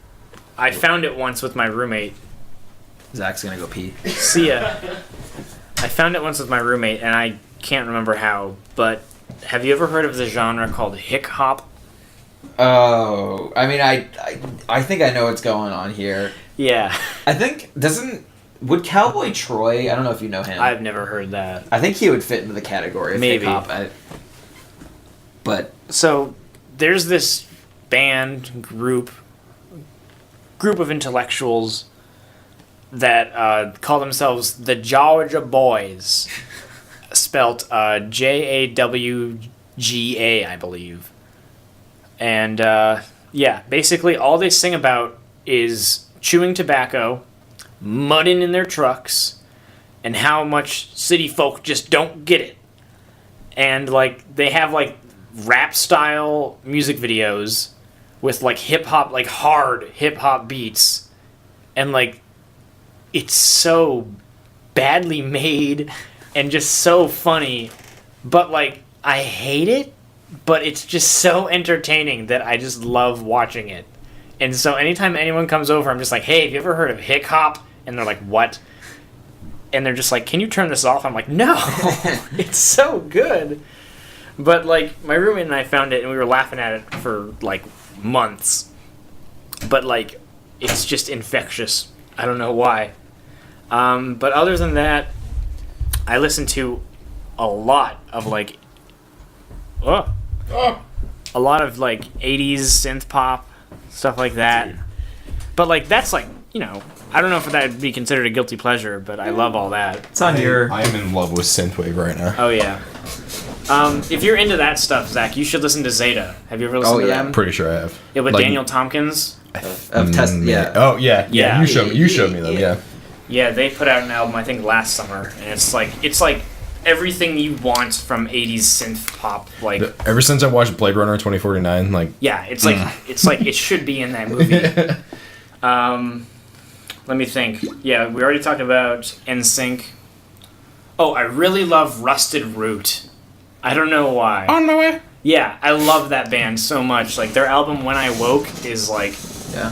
I found it once with my roommate. Zach's gonna go pee. See ya. I found it once with my roommate, and I can't remember how, but have you ever heard of the genre called hick hop? Oh, I mean, I think I know what's going on here. Yeah. I think, would Cowboy Troy, I don't know if you know him. I've never heard that. I think he would fit into the category of Maybe. hip-hop. But, So, there's this band, group of intellectuals that call themselves the Georgia Boys, spelt Jawga, I believe. And basically all they sing about is chewing tobacco, mudding in their trucks, and how much city folk just don't get it. And like they have like rap style music videos with like hip hop, like hard hip hop beats, and like it's so badly made and just so funny, but like I hate it, but it's just so entertaining that I just love watching it. And so anytime anyone comes over, I'm just like, hey, have you ever heard of hick hop? And they're like, what? And they're just like, can you turn this off? I'm like, no, it's so good. But like my roommate and I found it and we were laughing at it for like months. But like, it's just infectious. I don't know why. But other than that, I listen to a lot of like, a lot of like 80s synth pop, stuff like that. But like, that's like, you know, I don't know if that would be considered a guilty pleasure, but I love all that. It's on your. I am in love with synthwave right now. Oh yeah. If you're into that stuff, Zach, you should listen to Zeta. Have you ever listened to them? Pretty sure I have. Yeah, with Like, Daniel Tompkins. Of test. Yeah. Oh yeah. Yeah. You showed me them. Yeah. Yeah, they put out an album I think last summer, and it's like everything you want from 80s synth pop. Like Ever since I watched Blade Runner 2049, like yeah, it's like it should be in that movie. Let me think. Yeah, we already talked about NSYNC. Oh, I really love Rusted Root. I don't know why. on my way. Yeah, I love that band so much. Like their album When I Woke is like Yeah.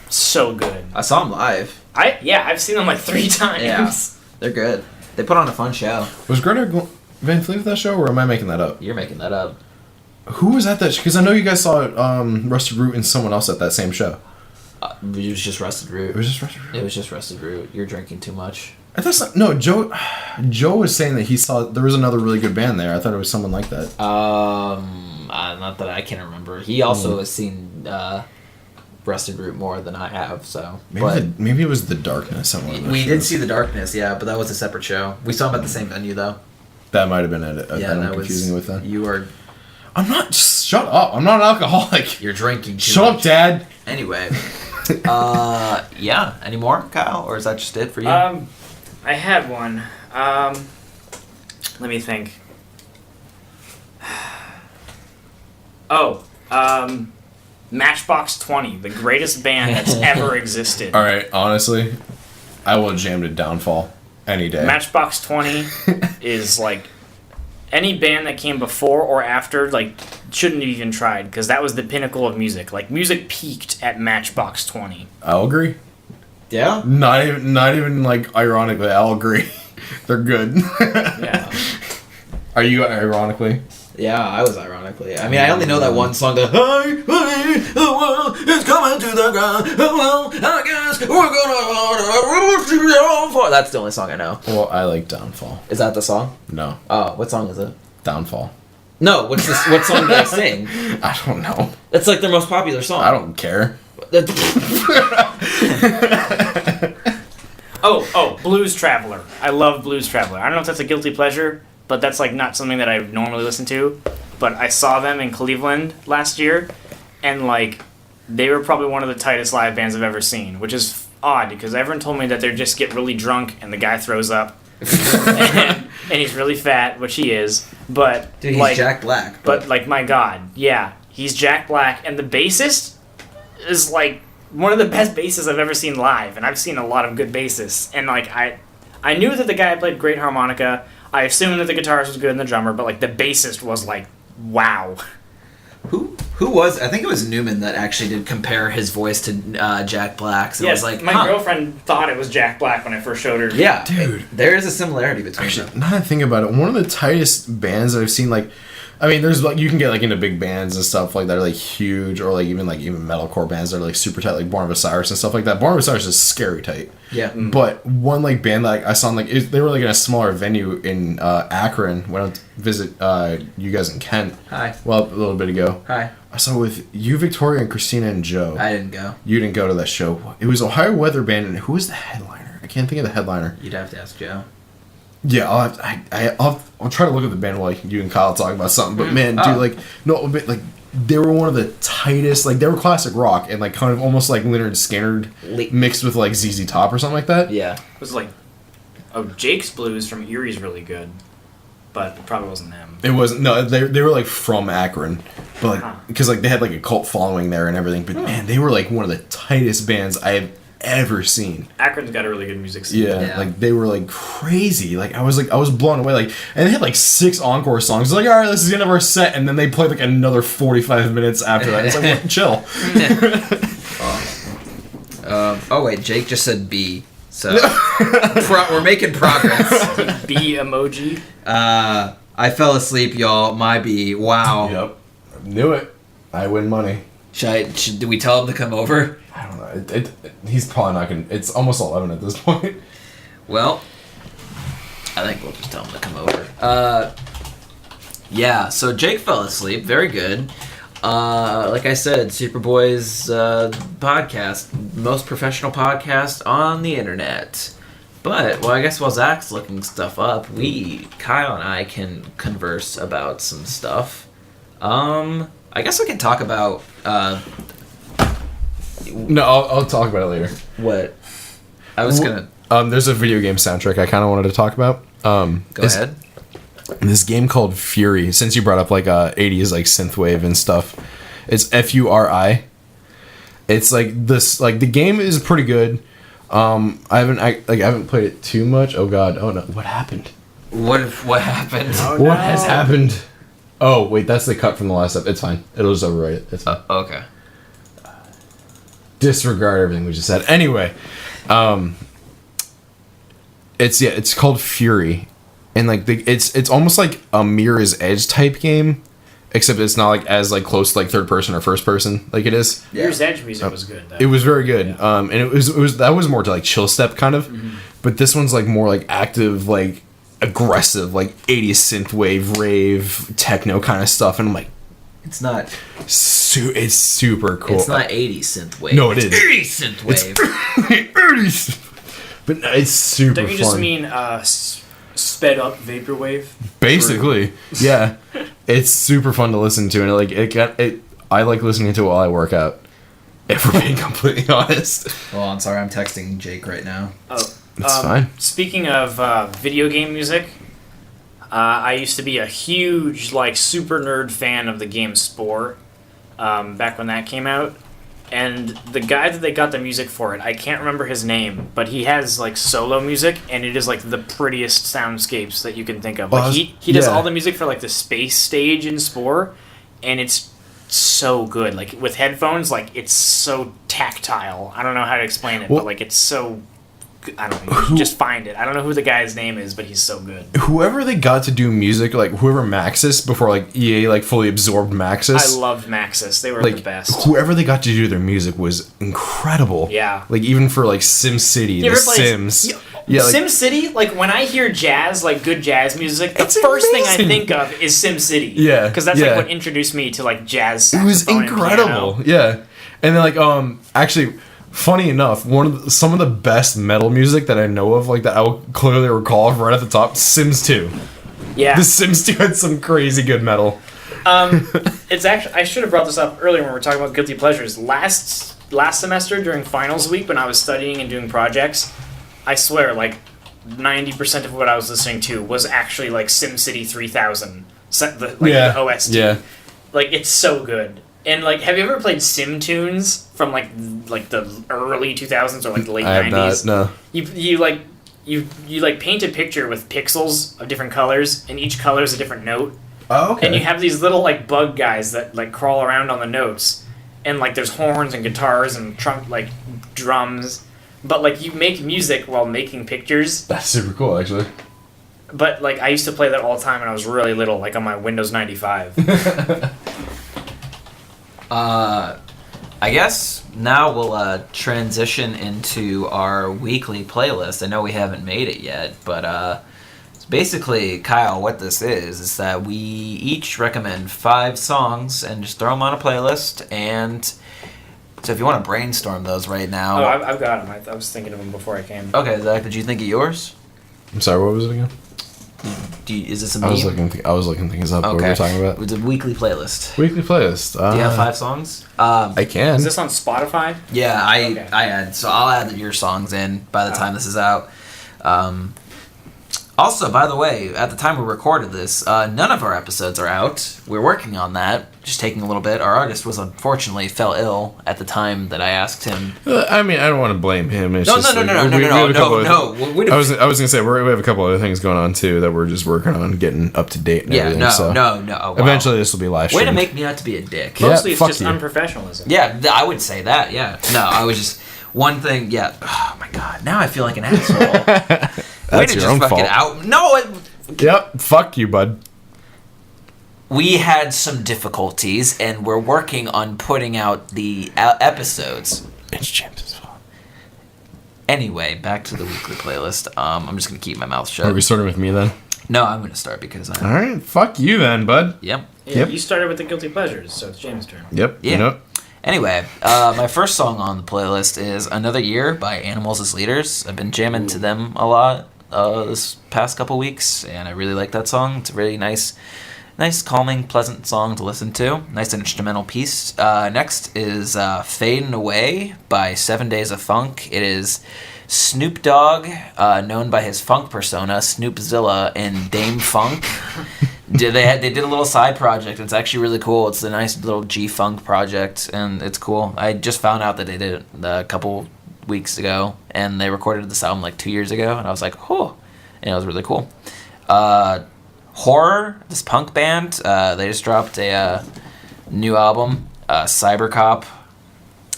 so good. I saw them live. I've seen them like 3 times. Yeah. They're good. They put on a fun show. Was Greta Van Fleet at that show, or am I making that up? You're making that up. Who was at that? Because I know you guys saw Rusted Root and someone else at that same show. It was just Rusted Root. It was just Rusted Root. It was just Rusted Root. You're drinking too much. I thought no. Joe was saying that he saw there was another really good band there. I thought it was someone like that. Not that I can remember. He also has seen Rusted Root more than I have. So Maybe it was the Darkness. we did see the Darkness, yeah, but that was a separate show. We saw them at the same venue though. That might have been it. Yeah, I'm that confusing was. it with that. You are. I'm not. Shut up. I'm not an alcoholic. You're drinking too Shut much. up, Dad. Anyway. Yeah. Any more, Kyle, or is that just it for you? I had one. Let me think. Matchbox 20, the greatest band that's ever existed. All right. Honestly, I will jam to Downfall any day. Matchbox 20 is like any band that came before or after, like, shouldn't have even tried, because that was the pinnacle of music. Like, music peaked at Matchbox 20. I'll agree. Yeah. Not even like ironically, I'll agree. They're good. Yeah. Are you ironically? Yeah, I was ironically. I mean, I only know that one song. The hey, the world is coming to the ground. Well, I guess we're gonna. That's the only song I know. Well, I like Downfall. Is that the song? No, Oh, what song is it? Downfall. No, what song do they sing? I don't know. That's like their most popular song. I don't care. Oh, Blues Traveler. I love Blues Traveler. I don't know if that's a guilty pleasure, but that's like not something that I normally listen to. But I saw them in Cleveland last year, and like they were probably one of the tightest live bands I've ever seen, which is odd because everyone told me that they just get really drunk and the guy throws up, and he's really fat, which he is. But Dude, he's like, Jack Black. But like, my God, yeah, he's Jack Black, and the bassist is like one of the best bassists I've ever seen live, and I've seen a lot of good bassists. And like I knew that the guy played great harmonica. I assumed that the guitarist was good and the drummer, but like the bassist was like, wow. Who was? I think it was Newman that actually did compare his voice to Jack Black's. It Yes, was like my girlfriend thought it was Jack Black when I first showed her. Yeah, Dude. there is a similarity between Actually, them. now that I think about it, one of the tightest bands I've seen, like, I mean, there's like you can get like into big bands and stuff like that are like huge, or like even metalcore bands that are like super tight, like Born of Osiris and stuff like that. Born of Osiris is scary tight. Yeah. But one like band that I saw like they were like in a smaller venue in Akron when I went to visit you guys in Kent. Hi. Well, a little bit ago. Hi. I saw with you, Victoria, and Christina and Joe. I didn't go. You didn't go to that show. It was Ohio Weather Band, and who was the headliner? I can't think of the headliner. You'd have to ask Joe. Yeah, I'll try to look at the band while like, you and Kyle talk about something. But man, dude, like like they were one of the tightest. Like they were classic rock and like kind of almost like Lynyrd Skynyrd mixed with like ZZ Top or something like that. Yeah. It was like, Jake's Blues from Erie's really good, but it probably wasn't them. It wasn't. No, they were like from Akron, but like, because like they had like a cult following there and everything. But man, they were like one of the tightest bands I have ever seen. Akron's got a really good music scene. Yeah, like they were like crazy. Like I was blown away. Like, and they had like 6 encore songs. It's like, all right, this is the end of our set, and then they played like another 45 minutes after that. It's like, what? Chill. Oh wait, Jake just said B. So we're making progress. B emoji. I fell asleep, y'all. My B. Wow. Yep, knew it. I win money. Do we tell him to come over? I don't know. He's probably not gonna. It's almost 11 at this point. Well, I think we'll just tell him to come over. Yeah. So Jake fell asleep. Very good. Like I said, SuperBois podcast, most professional podcast on the internet. But, well, I guess while Zach's looking stuff up, Kyle and I can converse about some stuff. I guess we can talk about, No, I'll talk about it later. what? I was gonna... There's a video game soundtrack I kind of wanted to talk about. Go ahead. This game called Fury, since you brought up, like, 80s, like, synthwave and stuff. It's Furi. It's, like, this, like, the game is pretty good. I haven't played it too much. Oh god. Oh no. What happened? What happened? Oh, What no. has happened? Oh wait, that's the cut from the last episode. It's fine. It'll just overwrite it. It's fine. Okay. Disregard everything we just said. Anyway, it's called Fury, and like it's almost like a Mirror's Edge type game, except it's not like as like close to like third person or first person like it is. Mirror's Edge music was good. It was very good. Yeah. And it was that was more to like chill step kind of, but this one's like more like active, like aggressive, like 80s synthwave, rave, techno kind of stuff. And I'm like, It's not... it's super cool. It's not 80s synthwave. No, it is. 80s synthwave. 80s. But it's super Don't you fun. just mean sped up vaporwave? Basically, yeah. It's super fun to listen to, and I like listening to it while I work out. If we're being completely honest. Well, I'm sorry, I'm texting Jake right now. Oh, That's fine. Speaking of video game music, I used to be a huge, like, super nerd fan of the game Spore, back when that came out. And the guy that they got the music for it, I can't remember his name, but he has, like, solo music, and it is, like, the prettiest soundscapes that you can think of. Like, he does all the music for, like, the space stage in Spore, and it's so good. Like, with headphones, like, it's so tactile. I don't know how to explain it, but, like, it's so... I don't know. You should just find it. I don't know who the guy's name is, but he's so good. Whoever they got to do music, like whoever Maxis before like EA like fully absorbed Maxis. I loved Maxis. They were like the best. whoever they got to do their music was incredible. Yeah. Like even for like SimCity, The Sims. Yeah, like, SimCity, like when I hear jazz, like good jazz music, the It's first thing I amazing. think of is SimCity. Yeah, Because that's yeah. like what introduced me to like jazz. it was saxophone and incredible. piano. Yeah. And then like actually funny enough, some of the best metal music that I know of, like that I will clearly recall right at the top, Sims 2. Yeah. The Sims 2 had some crazy good metal. It's actually, I should have brought this up earlier when we were talking about guilty pleasures. Last semester during finals week when I was studying and doing projects, I swear like 90% of what I was listening to was actually like SimCity 3000, the OST. Yeah. Like it's so good. And like, have you ever played Sim Tunes from like the early 2000s or like the late I have 90s? not, no. You like paint a picture with pixels of different colors, and each color is a different note. Oh, okay. And you have these little like bug guys that like crawl around on the notes, and like there's horns and guitars and like drums, but like you make music while making pictures. That's super cool, actually. But like I used to play that all the time when I was really little, like on my Windows 95. I guess now we'll transition into our weekly playlist. I know we haven't made it yet, but it's basically, Kyle, what this is that we each recommend 5 songs and just throw them on a playlist. And so if you want to brainstorm those right now. Oh, I've got them. I was thinking of them before I came. Okay, Zach, did you think of yours? I'm sorry, what was it again? Is this a I meme? was looking things up. What were we talking about? It's a weekly playlist. Weekly playlist. Do you have 5 songs? I can. Is this on Spotify? Yeah, Okay. I add. So I'll add your songs in by the time this is out. Also, by the way, at the time we recorded this, none of our episodes are out. We're working on that, just taking a little bit. Our artist unfortunately fell ill at the time that I asked him. I mean, I don't want to blame him. It's No. just We we have was gonna say we have a couple other things going on too that we're just working on getting up to date and everything. No. Wow. Eventually, this will be live Way streamed. to make me out to be a dick. Yeah, Mostly it's fuck just you. unprofessionalism. Yeah, I would say that. Yeah. No, I was just one thing. Yeah. Oh my god. Now I feel like an asshole. That's your own fault. out. No. Yep. Fuck you, bud. we had some difficulties, and we're working on putting out the episodes. It's James's fault. Anyway, back to the weekly playlist. I'm just gonna keep my mouth shut. Are we starting with me then? No, I'm gonna start because All right, fuck you then, bud. Yep. Yeah, Yep. You started with the guilty pleasures, so it's James' turn. Yep. Yeah. You know. Anyway, my first song on the playlist is "Another Year" by Animals as Leaders. I've been jamming to them a lot this past couple weeks, and I really like that song. It's a really nice, calming, pleasant song to listen to. Nice instrumental piece. Next is "Fading Away" by 7 Days of Funk. It is Snoop Dogg, known by his funk persona, Snoopzilla, and Dame Funk. They did a little side project. It's actually really cool. It's a nice little G-Funk project, and it's cool. I just found out that they did it a couple weeks ago, and they recorded this album like 2 years ago, and I was like, oh, and it was really cool. Horror, this punk band, they just dropped a new album, Cybercop,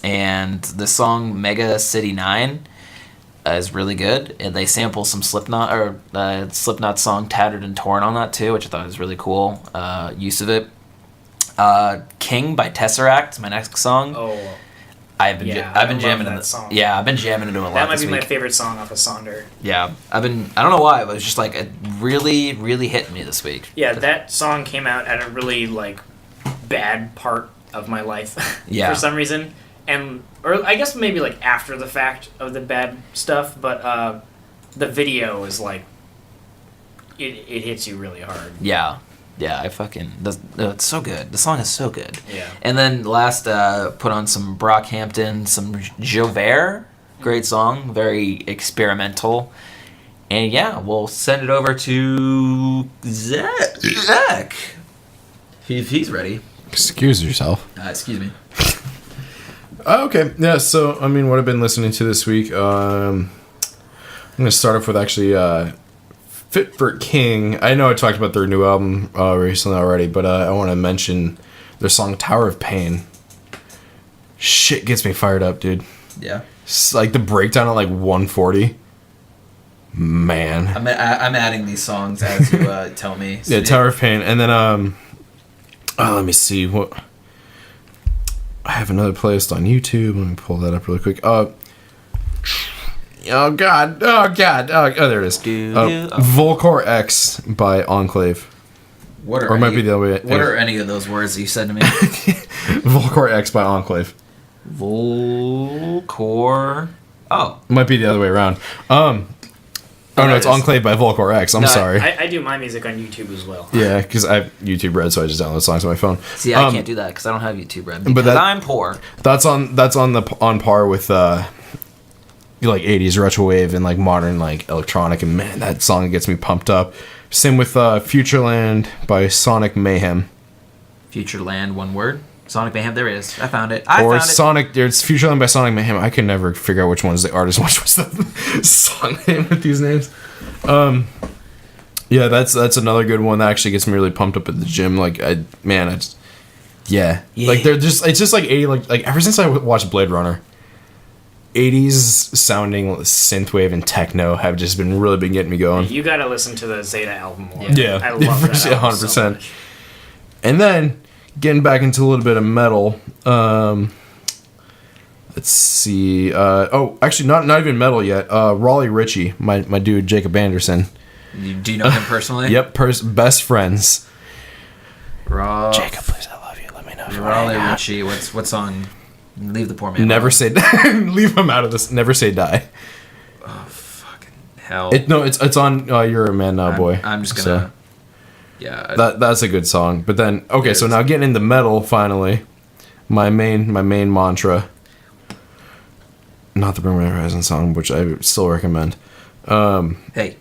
and the song Mega City 9 is really good, and they sample some Slipknot song "Tattered and Torn" on that too, which I thought was really cool use of it. "King" by Tesseract, my next song. Oh, I've been jamming that into song. Yeah, I've been jamming into it a lot. That might this be week. my favorite song off of Sonder. Yeah, I don't know why, but it was just like it really, really hit me this week. Yeah, that song came out at a really bad part of my life. Yeah. For some reason, or I guess maybe after the fact of the bad stuff, but the video is it hits you really hard. Yeah, it's so good. The song is so good. Yeah. And then last, put on some Brockhampton, some Jover, great song, very experimental. And yeah, we'll send it over to Zach. If he's ready. Excuse yourself. Excuse me. Okay, yeah, so, I mean, what I've been listening to this week, I'm going to start off with actually Fit for King. I know I talked about their new album recently already, but I want to mention their song Tower of Pain. Shit gets me fired up, dude. Yeah. It's like the breakdown at 140. Man. I'm adding these songs as you tell me. Yeah, Tower of Pain. And then, let me see. What I have another playlist on YouTube. Let me pull that up really quick. Oh God. Oh, there it is. Volcor X by Enclave. What are Or it might be the other way. What are any of those words that you said to me? Volcor X by Enclave. Volcor. Oh. Might be the other way around. Oh no, it's Enclave by Volcor X. I'm sorry. I do my music on YouTube as well. Yeah, because I have YouTube Red, so I just download songs on my phone. See, I can't do that because I don't have YouTube Red. Because but I'm poor. That's on par with 80s retro wave and modern electronic, and man, that song gets me pumped up. Same with Futureland by Sonic Mayhem. Futureland, one word. Sonic Mayhem, there it is. I found it. There's Futureland by Sonic Mayhem. I can never figure out which one is the artist, which was the song name with these names. Yeah, that's another good one that actually gets me really pumped up at the gym. Yeah. They're just, it's just 80, ever since I watched Blade Runner, 80s sounding synthwave and techno have just been getting me going. You gotta listen to the Zeta album more. Yeah. I love that album 100%. so much. And then, getting back into a little bit of metal, let's see, actually not even metal yet, Raleigh Ritchie, my dude Jacob Anderson. Do you know him personally? Yep, best friends. Jacob, please, I love you, let me know if you Raleigh Ritchie, what song? Leave the poor man Never alone. say leave him out of this. Never Say Die. Oh, fucking hell. It's on You're a Man Now, Boy. I'm just gonna... Yeah. That's a good song. But then, okay, so now getting into metal, finally. My main mantra. Not the Bring Me the Horizon song, which I still recommend. Hey,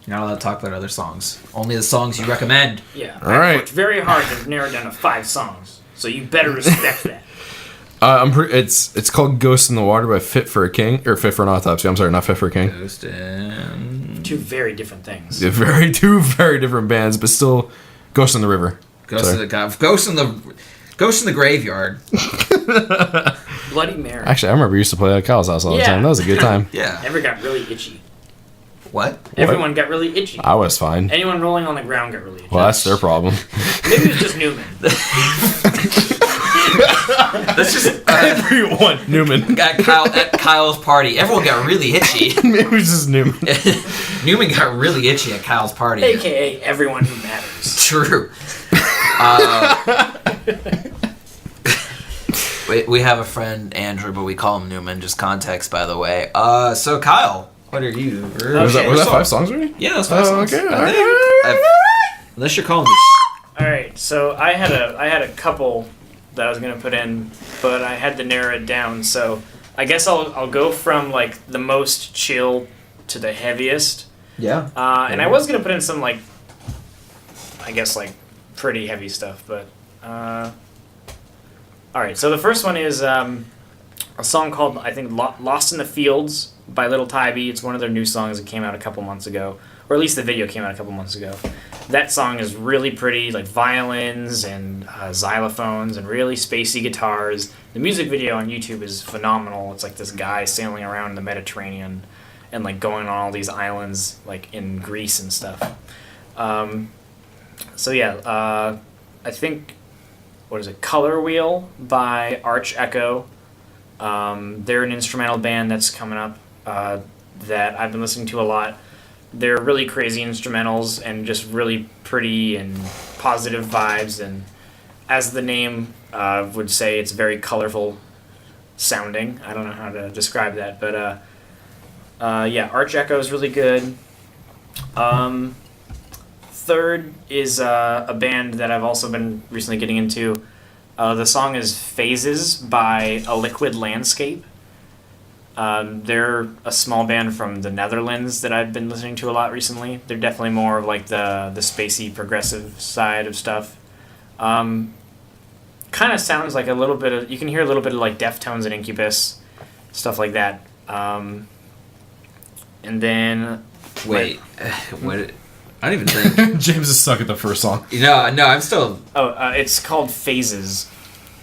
you're not allowed to talk about other songs. Only the songs you recommend. Yeah. All right. It's very hard to narrow down to 5 songs, so you better respect that. It's called Ghost in the Water by Fit for a King, or Fit for an Autopsy. I'm sorry, not Fit for a King. Ghost and... Two very different things. Yeah, two very different bands, but still Ghost in the River. Ghost in the Graveyard. Bloody Mary. Actually, I remember we used to play at Kyle's house all the time. That was a good time. Yeah. Never got really itchy. What? Everyone got really itchy. I was fine. Anyone rolling on the ground got really itchy. Well, that's their problem. Maybe it was just Newman. That's just Everyone. Newman. at Kyle's party. Everyone got really itchy. Maybe it was just Newman. Newman got really itchy at Kyle's party. AKA everyone who matters. True. We have a friend, Andrew, but we call him Newman. Just context, by the way. So Kyle, what are you? Was that 5 songs already? Yeah, that's 5 songs. Okay. I think. Unless you're calling me. Alright, so I had a couple that I was gonna put in, but I had to narrow it down. So I guess I'll go from like the most chill to the heaviest. Yeah. And I was gonna put in some like, I guess like pretty heavy stuff, but all right. So the first one is a song called I think "Lost in the Fields" by Little Tybee. It's one of their new songs that came out a couple months ago, or at least the video came out a couple months ago. That song is really pretty, like violins and xylophones and really spacey guitars. The music video on YouTube is phenomenal. It's like this guy sailing around the Mediterranean and like going on all these islands like in Greece and stuff. So yeah, I think, what is it, Color Wheel by Arch Echo. They're an instrumental band that's coming up that I've been listening to a lot. They're really crazy instrumentals and just really pretty and positive vibes, and as the name would say, it's very colorful sounding. I don't know how to describe that, but yeah, Arch Echo is really good. Third is a band that I've also been recently getting into. The song is Phases by A Liquid Landscape. They're a small band from the Netherlands that I've been listening to a lot recently. They're definitely more of like the spacey progressive side of stuff. Kind of sounds like a little bit of, you can hear a little bit of like Deftones and Incubus, stuff like that. And then Wait, what? I don't even think. James is stuck at the first song. No, I'm still. it's called Phases.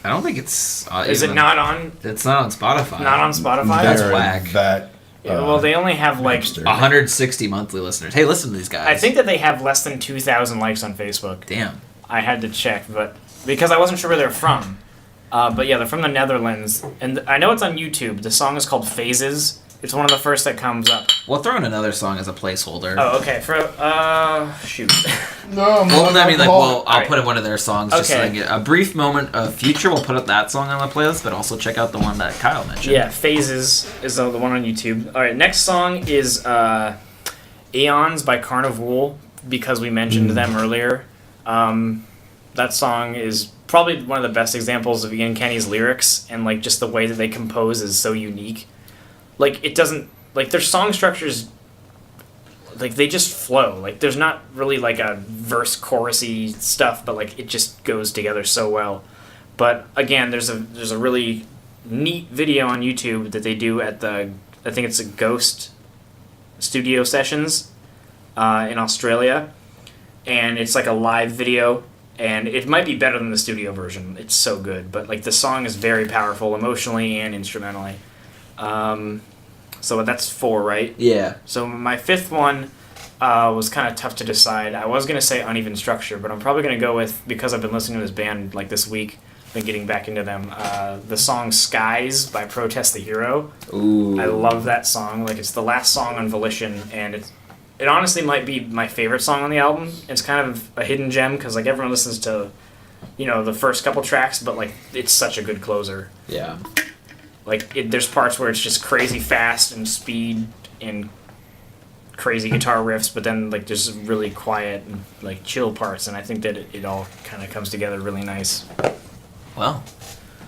I don't think it's. Is it not on? It's not on Spotify. Not on Spotify. That's They're whack. That. Yeah, well, they only have like. Napster. 160 monthly listeners. Hey, listen to these guys. I think that they have less than 2,000 likes on Facebook. Damn. I had to check, but because I wasn't sure where they're from. But yeah, they're from the Netherlands, and I know it's on YouTube. The song is called Phases. It's one of the first that comes up. We'll throw in another song as a placeholder. Oh, okay. shoot. No, Well, I mean, like, I'll Alright. put in one of their songs just so I Okay. get a brief moment of future. We'll put up that song on the playlist, but also check out the one that Kyle mentioned. Yeah, Phases is the one on YouTube. All right, next song is Aeons by Carnival, because we mentioned them earlier. That song is probably one of the best examples of Ian Kenny's lyrics, and like just the way that they compose is so unique. Like, it doesn't, like, their song structures, like, they just flow. Like, there's not really like a verse chorusy stuff, but like it just goes together so well. But again, there's a really neat video on YouTube that they do at the, I think it's a Ghost Studio Sessions in Australia, and it's like a live video, and it might be better than the studio version. It's so good, but like the song is very powerful emotionally and instrumentally. So that's 4, right? Yeah. So my 5th one was kind of tough to decide. I was going to say Uneven Structure, but I'm probably going to go with, because I've been listening to this band like this week, been getting back into them, the song Skies by Protest the Hero. Ooh. I love that song. Like, it's the last song on Volition, and it honestly might be my favorite song on the album. It's kind of a hidden gem, because like everyone listens to, the first couple tracks, but like it's such a good closer. Yeah. Like, there's parts where it's just crazy fast and speed and crazy guitar riffs, but then like there's really quiet and like chill parts, and I think that it all kind of comes together really nice. Well,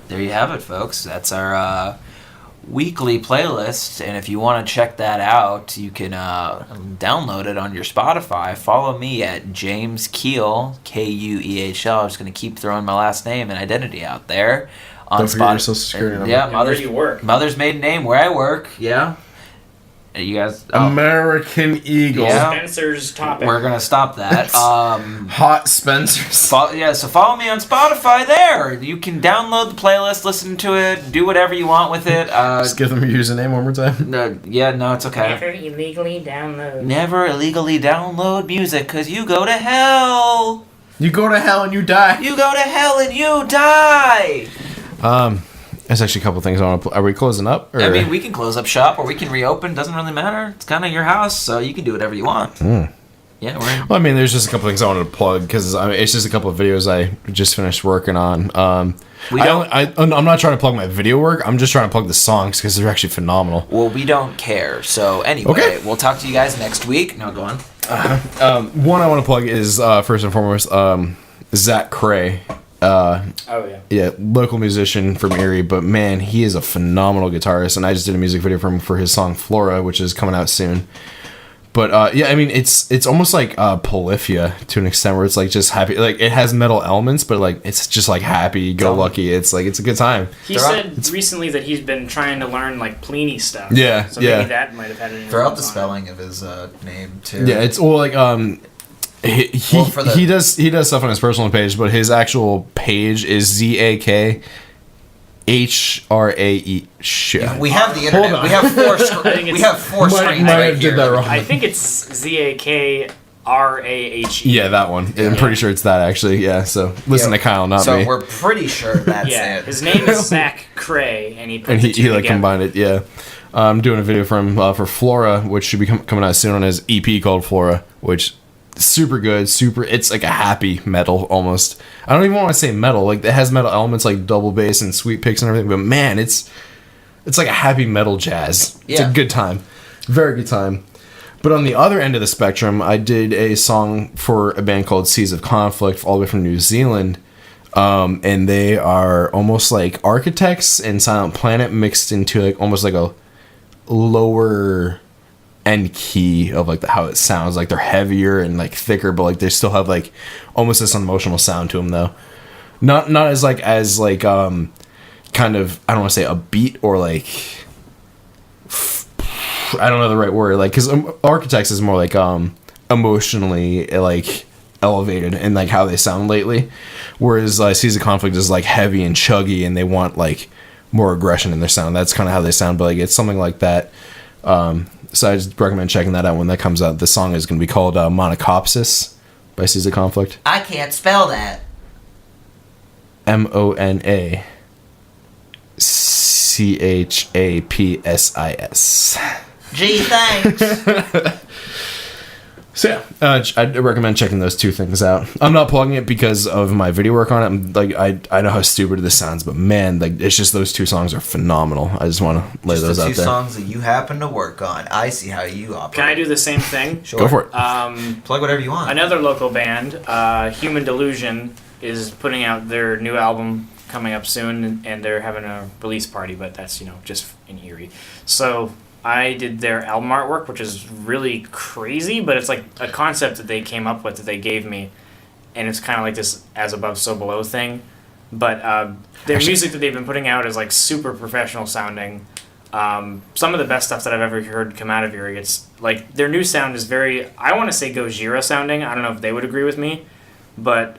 there you have it, folks. That's our weekly playlist, and if you want to check that out, you can download it on your Spotify. Follow me at James Keel, Kuehl. I'm just going to keep throwing my last name and identity out there. On Don't forget your social security number. Yeah, And where you work. mother's maiden name, where I work, yeah. You guys. American Eagle. Yeah. Spencer's topic. We're gonna stop that. Hot Spencer's. So follow me on Spotify there. You can download the playlist, listen to it, do whatever you want with it. Just give them your username one more time. No, it's okay. Never illegally download. Never illegally download music, because you go to hell. You go to hell and you die. You go to hell and you die. There's actually a couple things I want to. Are we closing up? Or? I mean, we can close up shop or we can reopen. Doesn't really matter. It's kind of your house, so you can do whatever you want. Yeah, Well, I mean, there's just a couple things I wanted to plug because it's just a couple of videos I just finished working on. I'm not trying to plug my video work. I'm just trying to plug the songs because they're actually phenomenal. Well, we don't care. So anyway, We'll talk to you guys next week. No, go on. One I want to plug is first and foremost Zach Cray. Yeah, local musician from Erie, but man, he is a phenomenal guitarist, and I just did a music video for him for his song Flora, which is coming out soon. But yeah, I mean, it's almost like Polyphia to an extent where it's like just happy, like it has metal elements, but like it's just like happy go lucky. It's like it's a good time. He said recently that he's been trying to learn like Pliny stuff. Yeah, so maybe that might have had an influence. Throughout the spelling of his name too. Yeah, it's all like he does stuff on his personal page, but his actual page is ZAKHRAE. Shit. We have the internet. We have four screens right here. Did that wrong. I think it's ZAKRAHE. Yeah, that one. I'm pretty sure it's that actually. Yeah. So listen to Kyle, not me. So we're pretty sure that's it. His name is Zach Cray, and he put he like combined it. Yeah. I'm doing a video for him for Flora, which should be coming out soon on his EP called Flora, which. Super good, it's like a happy metal almost. I don't even want to say metal, like it has metal elements like double bass and sweet picks and everything, but man, it's like a happy metal jazz. It's a good time. Very good time. But on the other end of the spectrum, I did a song for a band called Seas of Conflict, all the way from New Zealand. And they are almost like Architects and Silent Planet mixed into like almost like a lower end key of like how it sounds. Like they're heavier and like thicker, but like they still have like almost this emotional sound to them though. Not as kind of, I don't want to say a beat or like I don't know the right word, like because Architects is more like emotionally like elevated and like how they sound lately, whereas Seas of Conflict is like heavy and chuggy and they want like more aggression in their sound. That's kind of how they sound, but like it's something like that. So I just recommend checking that out when that comes out. The song is going to be called Monocopsis by Seas of Conflict. I can't spell that. MONACHAPSIS. Gee, thanks. So yeah, I'd recommend checking those two things out. I'm not plugging it because of my video work on it. I'm, like I know how stupid this sounds, but man, like it's just those two songs are phenomenal. I just want to lay those out there. Two songs that you happen to work on. I see how you operate. Can I do the same thing? Sure. Go for it. Plug whatever you want. Another local band, Human Delusion, is putting out their new album coming up soon, and they're having a release party, but that's just in Erie. So I did their album artwork, which is really crazy, but it's like a concept that they came up with that they gave me, and it's kind of like this as above, so below thing. But their music that they've been putting out is like super professional sounding. Some of the best stuff that I've ever heard come out of Erie. It's like their new sound is very, I want to say Gojira sounding. I don't know if they would agree with me, but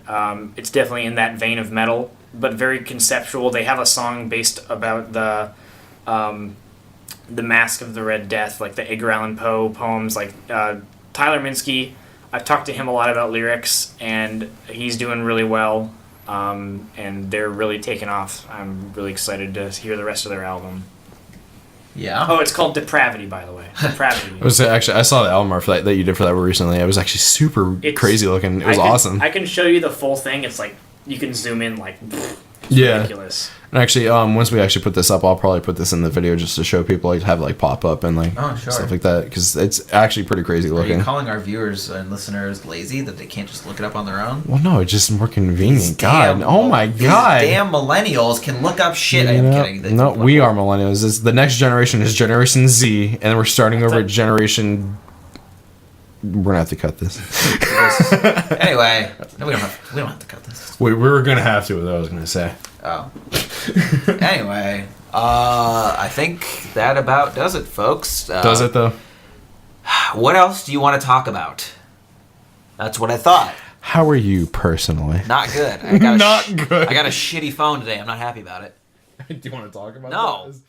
it's definitely in that vein of metal, but very conceptual. They have a song based about the Mask of the Red Death, like the Edgar Allan Poe poems, like Tyler Minsky. I've talked to him a lot about lyrics, and he's doing really well, and they're really taking off. I'm really excited to hear the rest of their album. Yeah. Oh, it's called Depravity, by the way. Depravity. Actually, I saw the album art for that you did for that recently. It was actually super crazy looking. It was awesome. I can show you the full thing. It's like, you can zoom in, like, ridiculous. And actually, once we actually put this up, I'll probably put this in the video just to show people, like, have it, like, pop up and, like, stuff like that, because it's actually pretty crazy looking. Are you calling our viewers and listeners lazy that they can't just look it up on their own? Well, no, it's just more convenient. Oh my God. These damn millennials can look up shit. I'm kidding. No, we are millennials. The next generation is Generation Z, and we're starting over at Generation We're gonna have to cut this. Anyway, no, we don't have to cut this. We were gonna have to. What I was gonna say. Oh. Anyway, I think that about does it, folks. Does it though? What else do you want to talk about? That's what I thought. How are you personally? Not good. I got Not good. I got a shitty phone today. I'm not happy about it. Do you want to talk about No. that?